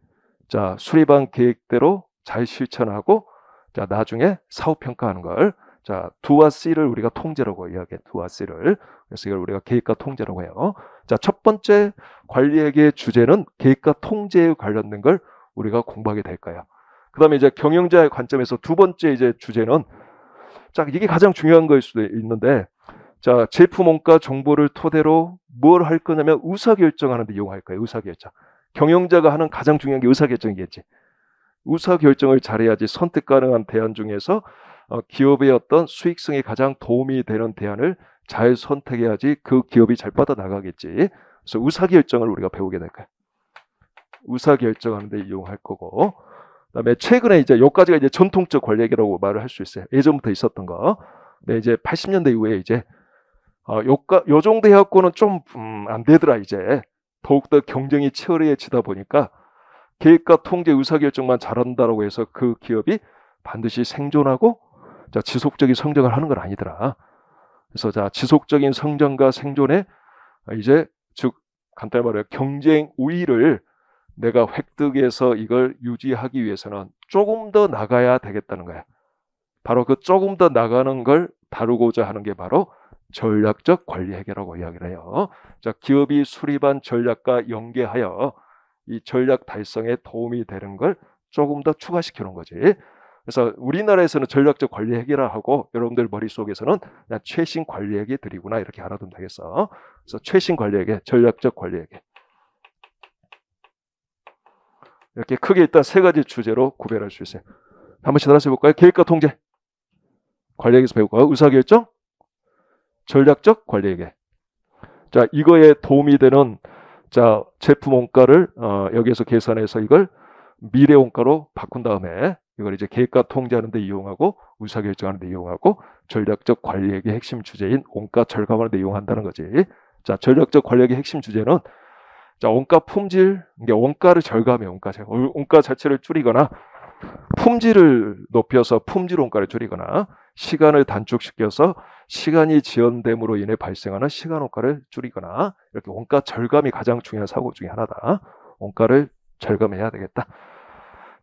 자, 수립한 계획대로 잘 실천하고, 자, 나중에 사후 평가하는 걸. 자, do와 see를 우리가 통제라고 이야기해. do와 see를. 그래서 이걸 우리가 계획과 통제라고 해요. 자, 첫 번째 관리에게 주제는 계획과 통제에 관련된 걸 우리가 공부하게 될 거예요. 그 다음에 이제 경영자의 관점에서 두 번째 이제 주제는, 자, 이게 가장 중요한 거일 수도 있는데, 자, 제품 원가 정보를 토대로 뭘 할 거냐면 의사결정하는 데 이용할 거예요. 의사결정. 경영자가 하는 가장 중요한 게 의사결정이겠지. 의사결정을 잘해야지 선택 가능한 대안 중에서 기업의 어떤 수익성에 가장 도움이 되는 대안을 잘 선택해야지 그 기업이 잘 뻗어나가겠지. 그래서 의사결정을 우리가 배우게 될 거예요. 의사결정하는 데 이용할 거고, 그다음에 최근에 이제 여기까지가 이제 전통적 관리라고 말을 할 수 있어요. 예전부터 있었던 거. 근데 이제 80년대 이후에 이제 요 정도 해갖고는 좀 안 되더라. 이제 더욱더 경쟁이 치열해지다 보니까 계획과 통제 의사결정만 잘한다라고 해서 그 기업이 반드시 생존하고, 자, 지속적인 성장을 하는 건 아니더라. 그래서 자, 지속적인 성장과 생존에 이제 즉 간단히 말해 경쟁 우위를 내가 획득해서 이걸 유지하기 위해서는 조금 더 나가야 되겠다는 거야. 바로 그 조금 더 나가는 걸 다루고자 하는 게 바로 전략적 관리 회계라고 이야기를 해요. 자, 기업이 수립한 전략과 연계하여 이 전략 달성에 도움이 되는 걸 조금 더 추가시켜 놓은 거지. 그래서 우리나라에서는 전략적 관리 회계라 하고 여러분들 머릿속에서는 그냥 최신 관리 회계들이구나 이렇게 알아두면 되겠어. 그래서 최신 관리 회계, 전략적 관리 회계. 이렇게 크게 일단 세 가지 주제로 구별할 수 있어요. 한 번씩 따라서 해볼까요? 계획과 통제. 관리에게서 배울까요? 의사결정. 전략적 관리에게. 자, 이거에 도움이 되는 자, 제품 원가를 여기에서 계산해서 이걸 미래 원가로 바꾼 다음에 이걸 이제 계획과 통제하는 데 이용하고 의사결정하는 데 이용하고 전략적 관리에게 핵심 주제인 원가 절감하는 데 이용한다는 거지. 자, 전략적 관리에게 핵심 주제는 자, 원가 품질, 이게 원가를 절감해, 원가 자체를 줄이거나 품질을 높여서 품질 원가를 줄이거나 시간을 단축시켜서 시간이 지연됨으로 인해 발생하는 시간 원가를 줄이거나 이렇게 원가 절감이 가장 중요한 사고 중에 하나다. 원가를 절감해야 되겠다.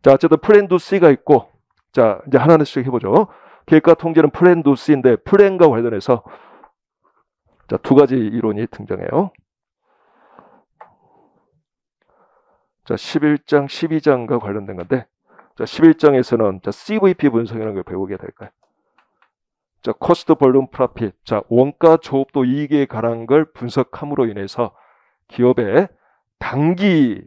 자, 어쨌든 플랜 두 C가 있고, 자, 이제 하나씩 해보죠. 계획과 통제는 플랜 두 C인데 플랜과 관련해서 자, 두 가지 이론이 등장해요. 자, 11장, 12장과 관련된 건데, 자, 11장에서는 자, CVP 분석이라는 걸 배우게 될 거예요. 자, 코스트 볼륨 프로핏. 자, 원가 조업도 이익에 관한 걸 분석함으로 인해서 기업의 단기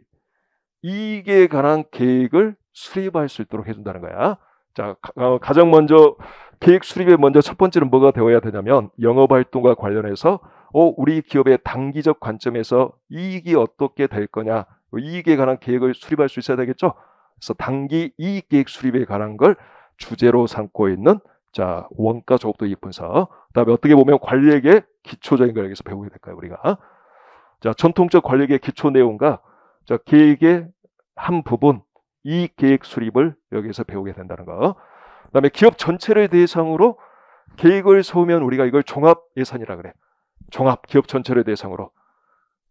이익에 관한 계획을 수립할 수 있도록 해준다는 거야. 자, 가장 먼저 계획 수립에 먼저 첫 번째는 뭐가 되어야 되냐면 영업 활동과 관련해서 우리 기업의 단기적 관점에서 이익이 어떻게 될 거냐, 이익에 관한 계획을 수립할 수 있어야 되겠죠. 그래서 단기 이익 계획 수립에 관한 걸 주제로 삼고 있는 자, 원가 조업도 이익 분석. 그다음에 어떻게 보면 관리에게 기초적인 걸 여기서 배우게 될까요, 우리가? 자, 전통적 관리의 기초 내용과 자, 계획의 한 부분 이익 계획 수립을 여기서 배우게 된다는 거. 그다음에 기업 전체를 대상으로 계획을 세우면 우리가 이걸 종합 예산이라 그래. 종합 기업 전체를 대상으로.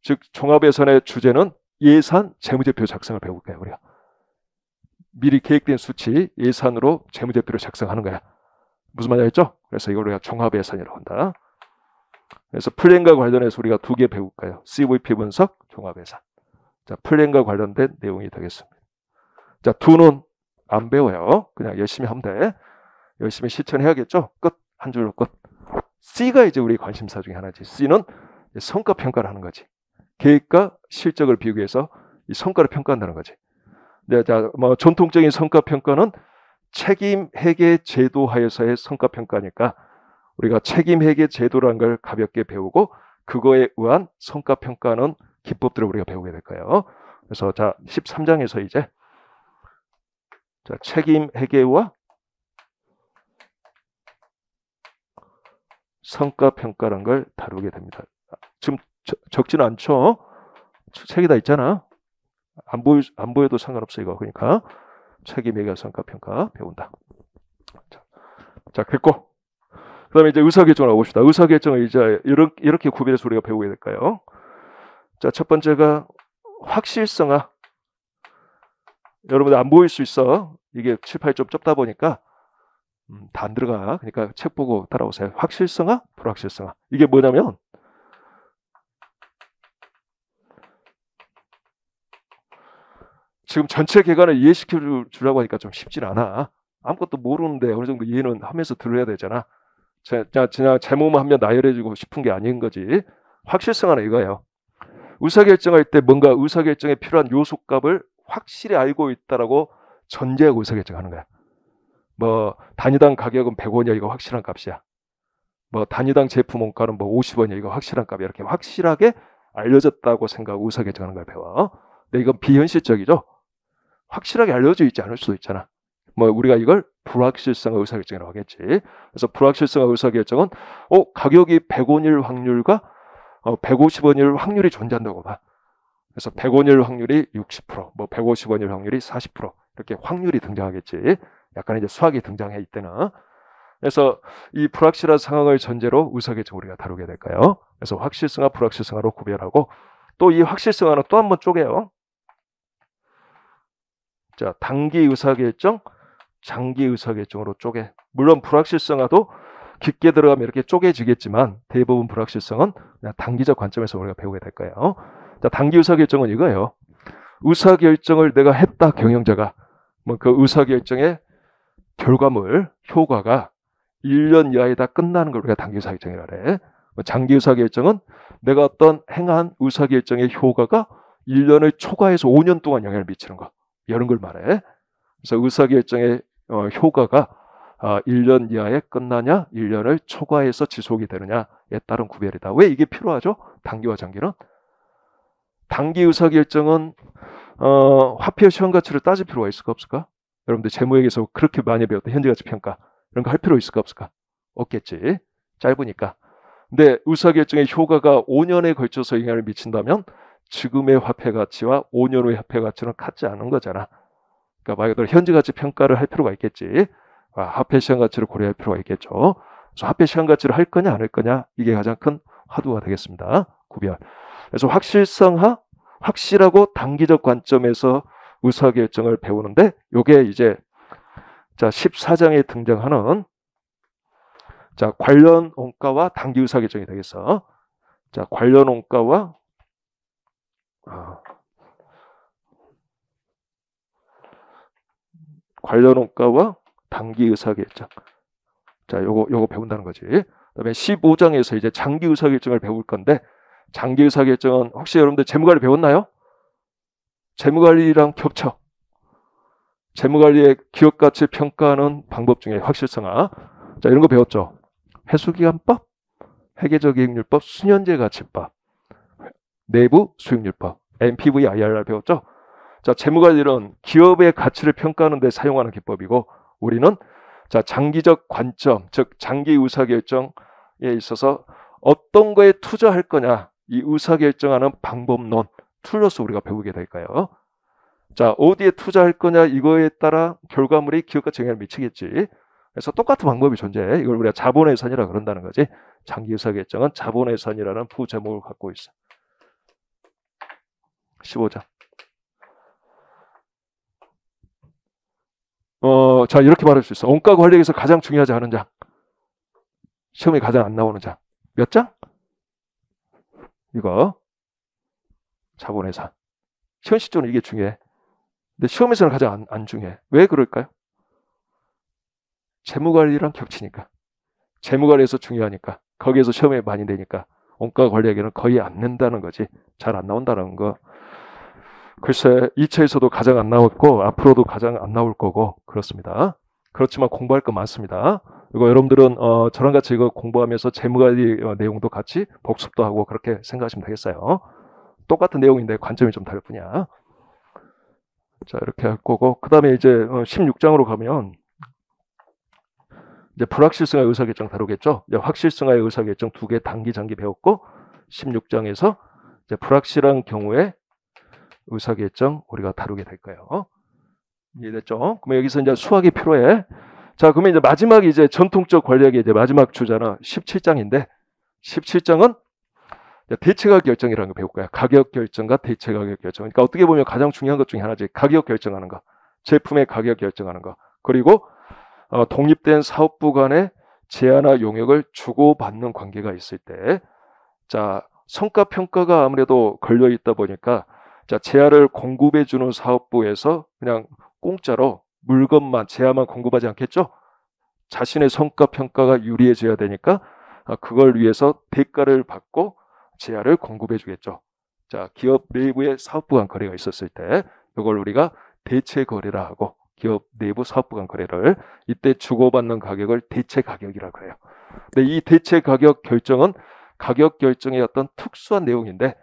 즉 종합 예산의 주제는 예산 재무제표 작성을 배울 거야 우리가. 미리 계획된 수치 예산으로 재무제표를 작성하는 거야. 무슨 말인지 알죠? 그래서 이걸 우리가 종합 예산이라고 한다. 그래서 플랜과 관련해서 우리가 2개 배울 거예요. CVP 분석, 종합 예산. 자, 플랜과 관련된 내용이 되겠습니다. 자, 2는 안 배워요. 그냥 열심히 하면 돼. 열심히 실천해야겠죠? 끝. 한 줄로 끝. C가 이제 우리 관심사 중에 하나지. C는 성과 평가를 하는 거지. 계획과 실적을 비교기 위해서 이 성과를 평가한다는 거지. 네, 자, 뭐 전통적인 성과 평가는 책임 회계 제도 하에서의 성과 평가니까 우리가 책임 회계 제도라는 걸 가볍게 배우고 그거에 의한 성과 평가는 기법들을 우리가 배우게 될 거예요. 그래서 자, 13장에서 이제 자, 책임 회계와 성과 평가라는 걸 다루게 됩니다. 지금 적지는 않죠? 책이 다 있잖아. 안 보여도 상관없어 이거. 그러니까 책임 회계 성과 평가 배운다. 자, 됐고. 그다음에 이제 의사결정을 하고 봅시다. 의사결정을 이제 이렇게 구별해서 우리가 배우게 될까요? 자, 첫 번째가 확실성화. 여러분들 안 보일 수 있어. 이게 칠판이 좀 좁다 보니까 다 안 들어가. 그러니까 책 보고 따라오세요. 확실성화, 불확실성화. 이게 뭐냐면 지금 전체 개관을 이해시켜 주려고 하니까 좀 쉽진 않아. 아무것도 모르는데 어느 정도 이해는 하면서 들어야 되잖아. 그냥 제목만 하면 나열해주고 싶은 게 아닌 거지. 확실성화는 이거예요. 의사결정할 때 뭔가 의사결정에 필요한 요소값을 확실히 알고 있다라고 전제하고 의사결정하는 거야. 뭐 단위당 가격은 100원이야. 이거 확실한 값이야. 뭐 단위당 제품 원가는 뭐 50원이야. 이거 확실한 값이야. 이렇게 확실하게 알려졌다고 생각하고 의사결정하는 걸 배워. 근데 이건 비현실적이죠. 확실하게 알려져 있지 않을 수도 있잖아. 뭐 우리가 이걸 불확실성의 의사결정이라고 하겠지. 그래서 불확실성의 의사결정은 가격이 100원일 확률과 150원일 확률이 존재한다고 봐. 그래서 100원일 확률이 60%, 뭐 150원일 확률이 40% 이렇게 확률이 등장하겠지. 약간 이제 수학이 등장해 이때는. 그래서 이 불확실한 상황을 전제로 의사결정 우리가 다루게 될까요? 그래서 확실성과 불확실성으로 구별하고 또 이 확실성화는 또 한 번 쪼개요. 자, 단기 의사결정, 장기 의사결정으로 쪼개. 물론 불확실성화도 깊게 들어가면 이렇게 쪼개지겠지만 대부분 불확실성은 그냥 단기적 관점에서 우리가 배우게 될 거예요. 자, 단기 의사결정은 이거예요. 의사결정을 내가 했다 경영자가 뭐 그 의사결정의 결과물, 효과가 1년 이하에 다 끝나는 걸 우리가 단기 의사결정이라 그래. 장기 의사결정은 내가 어떤 행한 의사결정의 효과가 1년을 초과해서 5년 동안 영향을 미치는 거. 이런 걸 말해. 그래서 의사결정의 효과가 1년 이하에 끝나냐, 1년을 초과해서 지속이 되느냐에 따른 구별이다. 왜 이게 필요하죠? 단기와 장기는? 단기 의사결정은 화폐 시황가치를 따질 필요가 있을까 없을까? 여러분들 재무회계에서 그렇게 많이 배웠던 현재가치 평가 이런 거 할 필요 있을까 없을까? 없겠지. 짧으니까. 근데 의사결정의 효과가 5년에 걸쳐서 영향을 미친다면 지금의 화폐 가치와 5년 후의 화폐 가치는 같지 않은 거잖아. 그러니까 말 그대로 현재가치 평가를 할 필요가 있겠지. 화폐 시장 가치를 고려할 필요가 있겠죠. 그래서 화폐 시장 가치를 할 거냐 안 할 거냐 이게 가장 큰 화두가 되겠습니다. 구별. 그래서 확실성화, 확실하고 단기적 관점에서 의사결정을 배우는데 요게 이제 자 14장에 등장하는 자 관련 원가와 단기 의사결정이 되겠어. 자 관련 원가와 관련 원가와 단기 의사결정. 자, 요거 배운다는 거지. 그다음에 15장에서 이제 장기 의사결정을 배울 건데 장기 의사결정은 혹시 여러분들 재무관리 배웠나요? 재무관리랑 겹쳐. 재무관리의 기업가치 평가하는 방법 중에 확실성화. 자, 이런 거 배웠죠. 회수기간법, 회계적 이익률법, 수년제 가치법, 내부 수익률법, NPV, IRR 배웠죠. 자, 재무관리는 기업의 가치를 평가하는 데 사용하는 기법이고 우리는 자, 장기적 관점, 즉 장기 의사결정에 있어서 어떤 거에 투자할 거냐 이 의사결정하는 방법론, 툴로서 우리가 배우게 될까요? 자, 어디에 투자할 거냐 이거에 따라 결과물이 기업가치에 영향을 미치겠지. 그래서 똑같은 방법이 존재해. 이걸 우리가 자본예산이라 그런다는 거지. 장기 의사결정은 자본예산이라는 부제목을 갖고 있어. 15장. 자, 이렇게 말할 수 있어. 원가 관리에서 가장 중요하지 않은 장. 시험에 가장 안 나오는 장. 몇 장? 이거. 자본예산. 현실적으로 이게 중요해. 근데 시험에서는 가장 안 중요해. 왜 그럴까요? 재무관리랑 겹치니까. 재무관리에서 중요하니까. 거기에서 시험에 많이 내니까. 원가 관리에게는 거의 안 낸다는 거지. 잘 안 나온다는 거. 글쎄 2차에서도 가장 안 나왔고 앞으로도 가장 안 나올 거고 그렇습니다. 그렇지만 공부할 거 많습니다. 이거 여러분들은 저랑 같이 이거 공부하면서 재무관리 내용도 같이 복습도 하고 그렇게 생각하시면 되겠어요. 똑같은 내용인데 관점이 좀 다를 뿐이야. 자, 이렇게 할 거고 그 다음에 이제 16장으로 가면 이제 불확실성의 의사결정 다루겠죠. 이제 확실성의 의사결정 2개 단기 장기 배웠고 16장에서 이제 불확실한 경우에 의사결정 우리가 다루게 될 거예요. 이해됐죠? 그럼 여기서 이제 수학이 필요해. 자, 그러면 이제 마지막 이제 전통적 권력의 이제 마지막 주자는 17장인데 17장은 대체가격 결정이라는 거 배울 거야. 가격 결정과 대체가격 결정. 그러니까 어떻게 보면 가장 중요한 것 중에 하나지. 가격 결정하는 거, 제품의 가격 결정하는 거, 그리고 독립된 사업부 간의 제한과 용역을 주고받는 관계가 있을 때, 자 성과 평가가 아무래도 걸려 있다 보니까. 자, 제아를 공급해 주는 사업부에서 그냥 공짜로 물건만 제아만 공급하지 않겠죠? 자신의 성과 평가가 유리해져야 되니까 그걸 위해서 대가를 받고 제아를 공급해 주겠죠. 자, 기업 내부의 사업부 간 거래가 있었을 때 이걸 우리가 대체 거래라 하고 기업 내부 사업부 간 거래를 이때 주고받는 가격을 대체 가격이라 그래요. 근데 이 대체 가격 결정은 가격 결정의 어떤 특수한 내용인데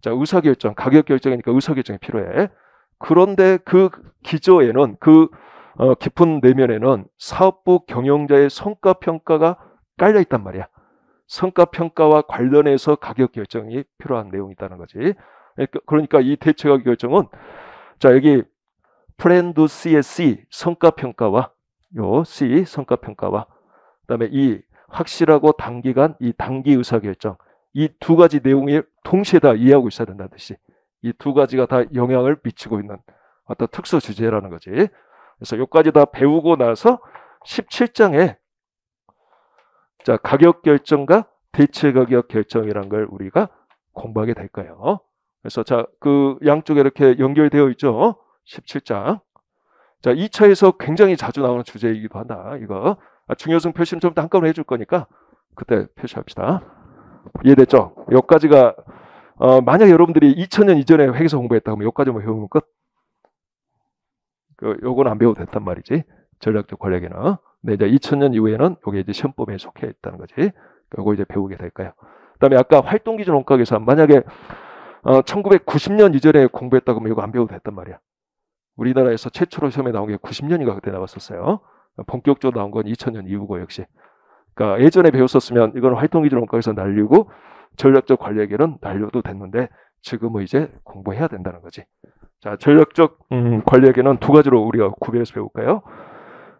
자, 의사결정, 가격 결정이니까 의사결정이 필요해. 그런데 그 기저에는 그 깊은 내면에는 사업부 경영자의 성과평가가 깔려있단 말이야. 성과평가와 관련해서 가격 결정이 필요한 내용이 있다는 거지. 그러니까 이 대체가격 결정은 자, 여기 프렌드 C의 C, 성과평가와 요 C, 성과평가와 그다음에 이 확실하고 단기간 이 단기 의사결정 이 두 가지 내용이 동시에 다 이해하고 있어야 된다는 뜻이. 이 두 가지가 다 영향을 미치고 있는 어떤 특수 주제라는 거지. 그래서 여기까지 다 배우고 나서 17장에 자, 가격 결정과 대체 가격 결정이라는 걸 우리가 공부하게 될 거예요. 그래서 자, 그 양쪽에 이렇게 연결되어 있죠. 17장. 자, 2차에서 굉장히 자주 나오는 주제이기도 한다. 이거 중요성 표시는 좀 더 한꺼번에 해줄 거니까 그때 표시합시다. 이해됐죠? 여기까지가 만약 여러분들이 2000년 이전에 회계사 공부했다 그러면 여기까지만 배우면 끝. 요거는 안 배워도 됐단 말이지. 전략적 권력에는. 근데 이제 2000년 이후에는 요게 이제 시험법에 속해 있다는 거지. 요거 이제 배우게 될 거예요. 그다음에 아까 활동기준 원가 계산 만약에 1990년 이전에 공부했다 그러면 이거 안 배워도 됐단 말이야. 우리나라에서 최초로 시험에 나온 게 90년인가 그때 나왔었어요. 본격적으로 나온 건 2000년 이후고 역시. 그러니까 예전에 배웠었으면 이건 활동기준 원가에서 날리고 전략적 관리에게는 날려도 됐는데 지금은 이제 공부해야 된다는 거지. 자, 전략적 관리에게는 두 가지로 우리가 구별해서 배울까요?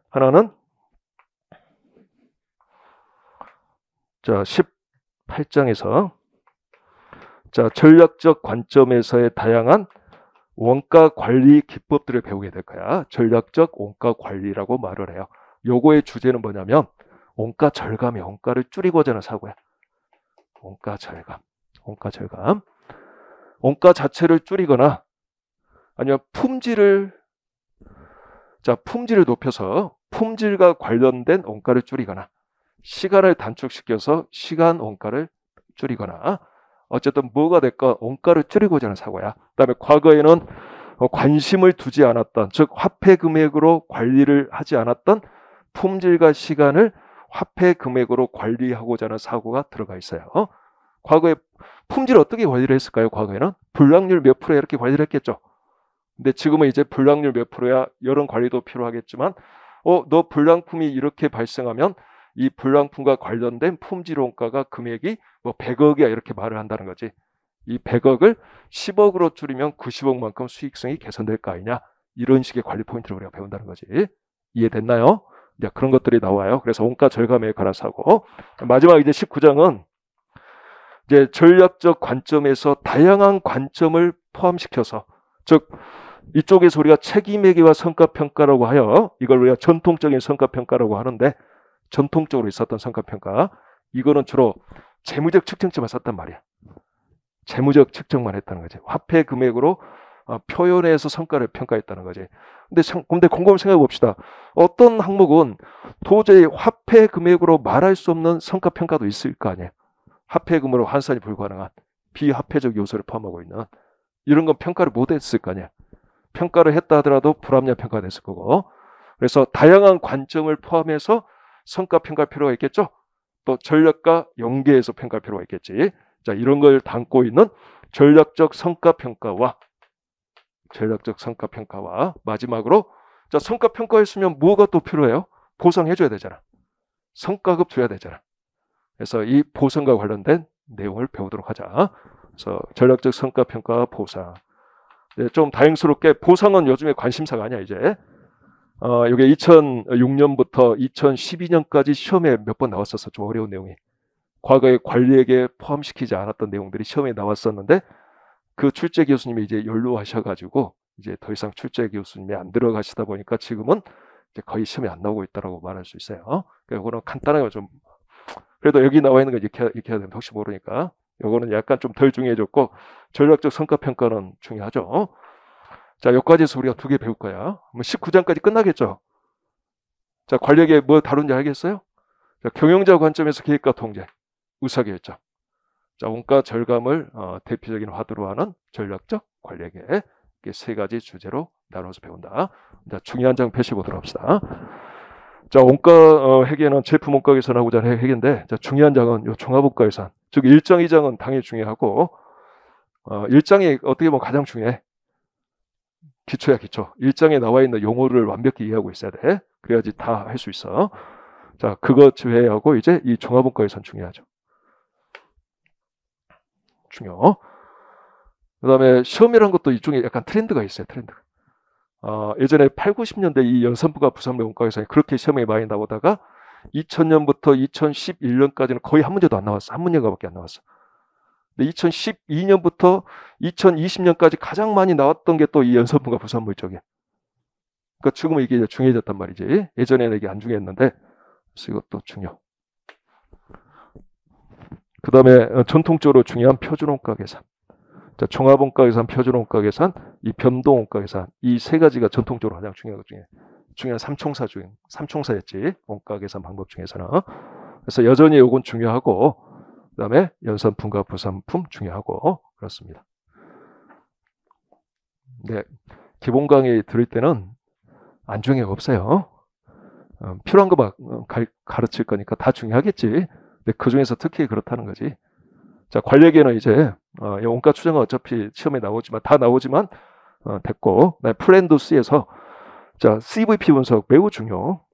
하나는 자 18장에서 자 전략적 관점에서의 다양한 원가 관리 기법들을 배우게 될 거야. 전략적 원가 관리라고 말을 해요. 요거의 주제는 뭐냐면 원가 절감이 원가를 줄이고자 하는 사고야. 원가 절감. 원가 절감. 원가 자체를 줄이거나 아니면 품질을 높여서 품질과 관련된 원가를 줄이거나 시간을 단축시켜서 시간 원가를 줄이거나 어쨌든 뭐가 될까 원가를 줄이고자 하는 사고야. 그다음에 과거에는 관심을 두지 않았던 즉 화폐 금액으로 관리를 하지 않았던 품질과 시간을 화폐 금액으로 관리하고자 하는 사고가 들어가 있어요. 과거에 품질 어떻게 관리를 했을까요? 과거에는 불량률 몇 프로 이렇게 관리를 했겠죠. 근데 지금은 이제 불량률 몇 프로야 이런 관리도 필요하겠지만 너 불량품이 이렇게 발생하면 이 불량품과 관련된 품질 원가가 금액이 뭐 100억이야 이렇게 말을 한다는 거지. 이 100억을 10억으로 줄이면 90억만큼 수익성이 개선될 거 아니냐. 이런 식의 관리 포인트를 우리가 배운다는 거지. 이해됐나요? 이제 그런 것들이 나와요. 그래서 원가 절감에 관해서 하고, 마지막 이제 19장은 이제 전략적 관점에서 다양한 관점을 포함시켜서, 즉 이쪽에서 우리가 책임회계와 성과평가라고 하여 이걸 우리가 전통적인 성과평가라고 하는데, 전통적으로 있었던 성과평가, 이거는 주로 재무적 측정점만 썼단 말이야. 재무적 측정만 했다는 거지. 화폐 금액으로 표현해서 성과를 평가했다는 거지. 근데 곰곰이 생각해 봅시다. 어떤 항목은 도저히 화폐 금액으로 말할 수 없는 성과평가도 있을 거 아니에요. 화폐 금으로 환산이 불가능한 비화폐적 요소를 포함하고 있는 이런 건 평가를 못 했을 거 아니야. 평가를 했다 하더라도 불합리한 평가가 됐을 거고. 그래서 다양한 관점을 포함해서 성과 평가할 필요가 있겠죠. 또 전략과 연계해서 평가할 필요가 있겠지. 자, 이런 걸 담고 있는 전략적 성과 평가와 마지막으로, 자, 성과 평가했으면 뭐가 또 필요해요? 보상해 줘야 되잖아. 성과급 줘야 되잖아. 그래서 이 보상과 관련된 내용을 배우도록 하자. 그래서 전략적 성과 평가와 보상. 네, 좀 다행스럽게 보상은 요즘에 관심사가 아니야, 이제. 이게 2006년부터 2012년까지 시험에 몇 번 나왔었어. 좀 어려운 내용이. 과거에 관리에게 포함시키지 않았던 내용들이 시험에 나왔었는데, 그 출제 교수님이 이제 연루하셔가지고 이제 더 이상 출제 교수님이 안 들어가시다 보니까 지금은 이제 거의 시험에 안 나오고 있다라고 말할 수 있어요. 그러니까 이거는 간단하게 좀, 그래도 여기 나와 있는 거 이렇게 해야 되는데 혹시 모르니까 이거는 약간 좀 덜 중요해졌고, 전략적 성과평가는 중요하죠. 자, 여기까지해서 우리가 2개 배울 거야. 19장까지 끝나겠죠. 자, 관리에게 뭐 다룬지 알겠어요? 자, 경영자 관점에서 계획과 통제, 의사결정. 자, 원가 절감을 대표적인 화두로 하는 전략적 관리에게, 이렇게 3가지 주제로 나눠서 배운다. 자, 중요한 장 표시 보도록 합시다. 자, 원가 회계는 제품 원가 계산하고자 하는 회계인데, 자, 중요한 장은 요 종합원가 계산. 즉 1장, 2장은 당연히 중요하고, 1장이 어떻게 보면 가장 중요해. 기초야, 기초. 1장에 나와 있는 용어를 완벽히 이해하고 있어야 돼. 그래야지 다 할 수 있어. 자, 그거 제외하고 이제 이 종합원가 계산 중요하죠. 중요. 그 다음에 시험이라는 것도 이쪽에 약간 트렌드가 있어요. 트렌드가. 예전에 8, 90년대 이 연산부가 부산배 원가 계산이 그렇게 시험에 많이 나오다가 2000년부터 2011년까지는 거의 한 문제도 안 나왔어. 한 문제가밖에 안 나왔어. 근데 2012년부터 2020년까지 가장 많이 나왔던 게 또 이 연산부가 부산부 쪽이야. 그러니까 지금은 이게 중요해졌단 말이지. 예전에는 이게 안 중요했는데, 그래서 이것도 중요. 그 다음에 전통적으로 중요한 표준원가 계산. 자, 종합원가 계산, 표준원가 계산, 이 변동원가 계산. 이 3가지가 전통적으로 가장 중요한 것 중에 중요한 3총사였지. 원가 계산 방법 중에서는. 그래서 여전히 이건 중요하고, 그 다음에 연산품과 부산품 중요하고, 그렇습니다. 네, 기본 강의 들을 때는 안중에 없어요. 필요한 거만 가르칠 거니까 다 중요하겠지. 근데 그 중에서 특히 그렇다는 거지. 자, 관리에게는 이제 원가 추정은 어차피 시험에 나오지만 다 나오지만 됐고, 플랜도 C에서 자, CVP 분석 매우 중요.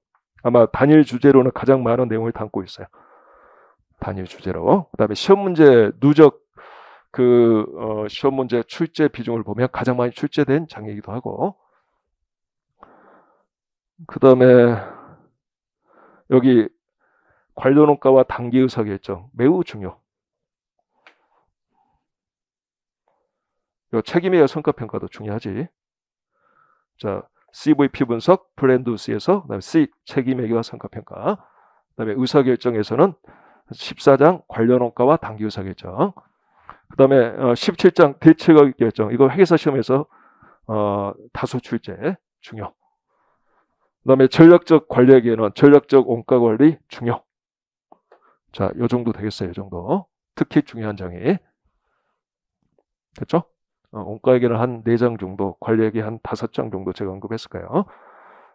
아마 단일 주제로는 가장 많은 내용을 담고 있어요. 단일 주제로. 그다음에 시험 문제 누적 시험 문제 출제 비중을 보면 가장 많이 출제된 장이기도 하고, 그다음에 여기 관련원가와 단기 의사결정 매우 중요. 요 책임의 성과평가도 중요하지. 자, CVP 분석, 플랜도 C에서 그다음에 C 책임회계와 성과평가. 그다음에 의사결정에서는 14장 관련원가와 단기 의사결정. 그다음에 17장 대체가격 결정. 이거 회계사 시험에서 다소 출제 중요. 그다음에 전략적 관리에게는 전략적 원가 관리 중요. 자, 요 정도 되겠어요. 요 정도. 특히 중요한 장이. 됐죠? 원가에게는 한 4장 정도, 관리에게 한 5장 정도 제가 언급했을 거예요.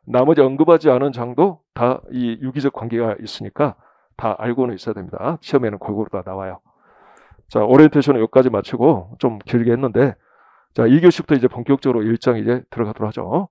나머지 언급하지 않은 장도 다 이 유기적 관계가 있으니까 다 알고는 있어야 됩니다. 시험에는 골고루 다 나와요. 자, 오리엔테이션은 여기까지 마치고 좀 길게 했는데, 자, 2교시부터 이제 본격적으로 1장 이제 들어가도록 하죠.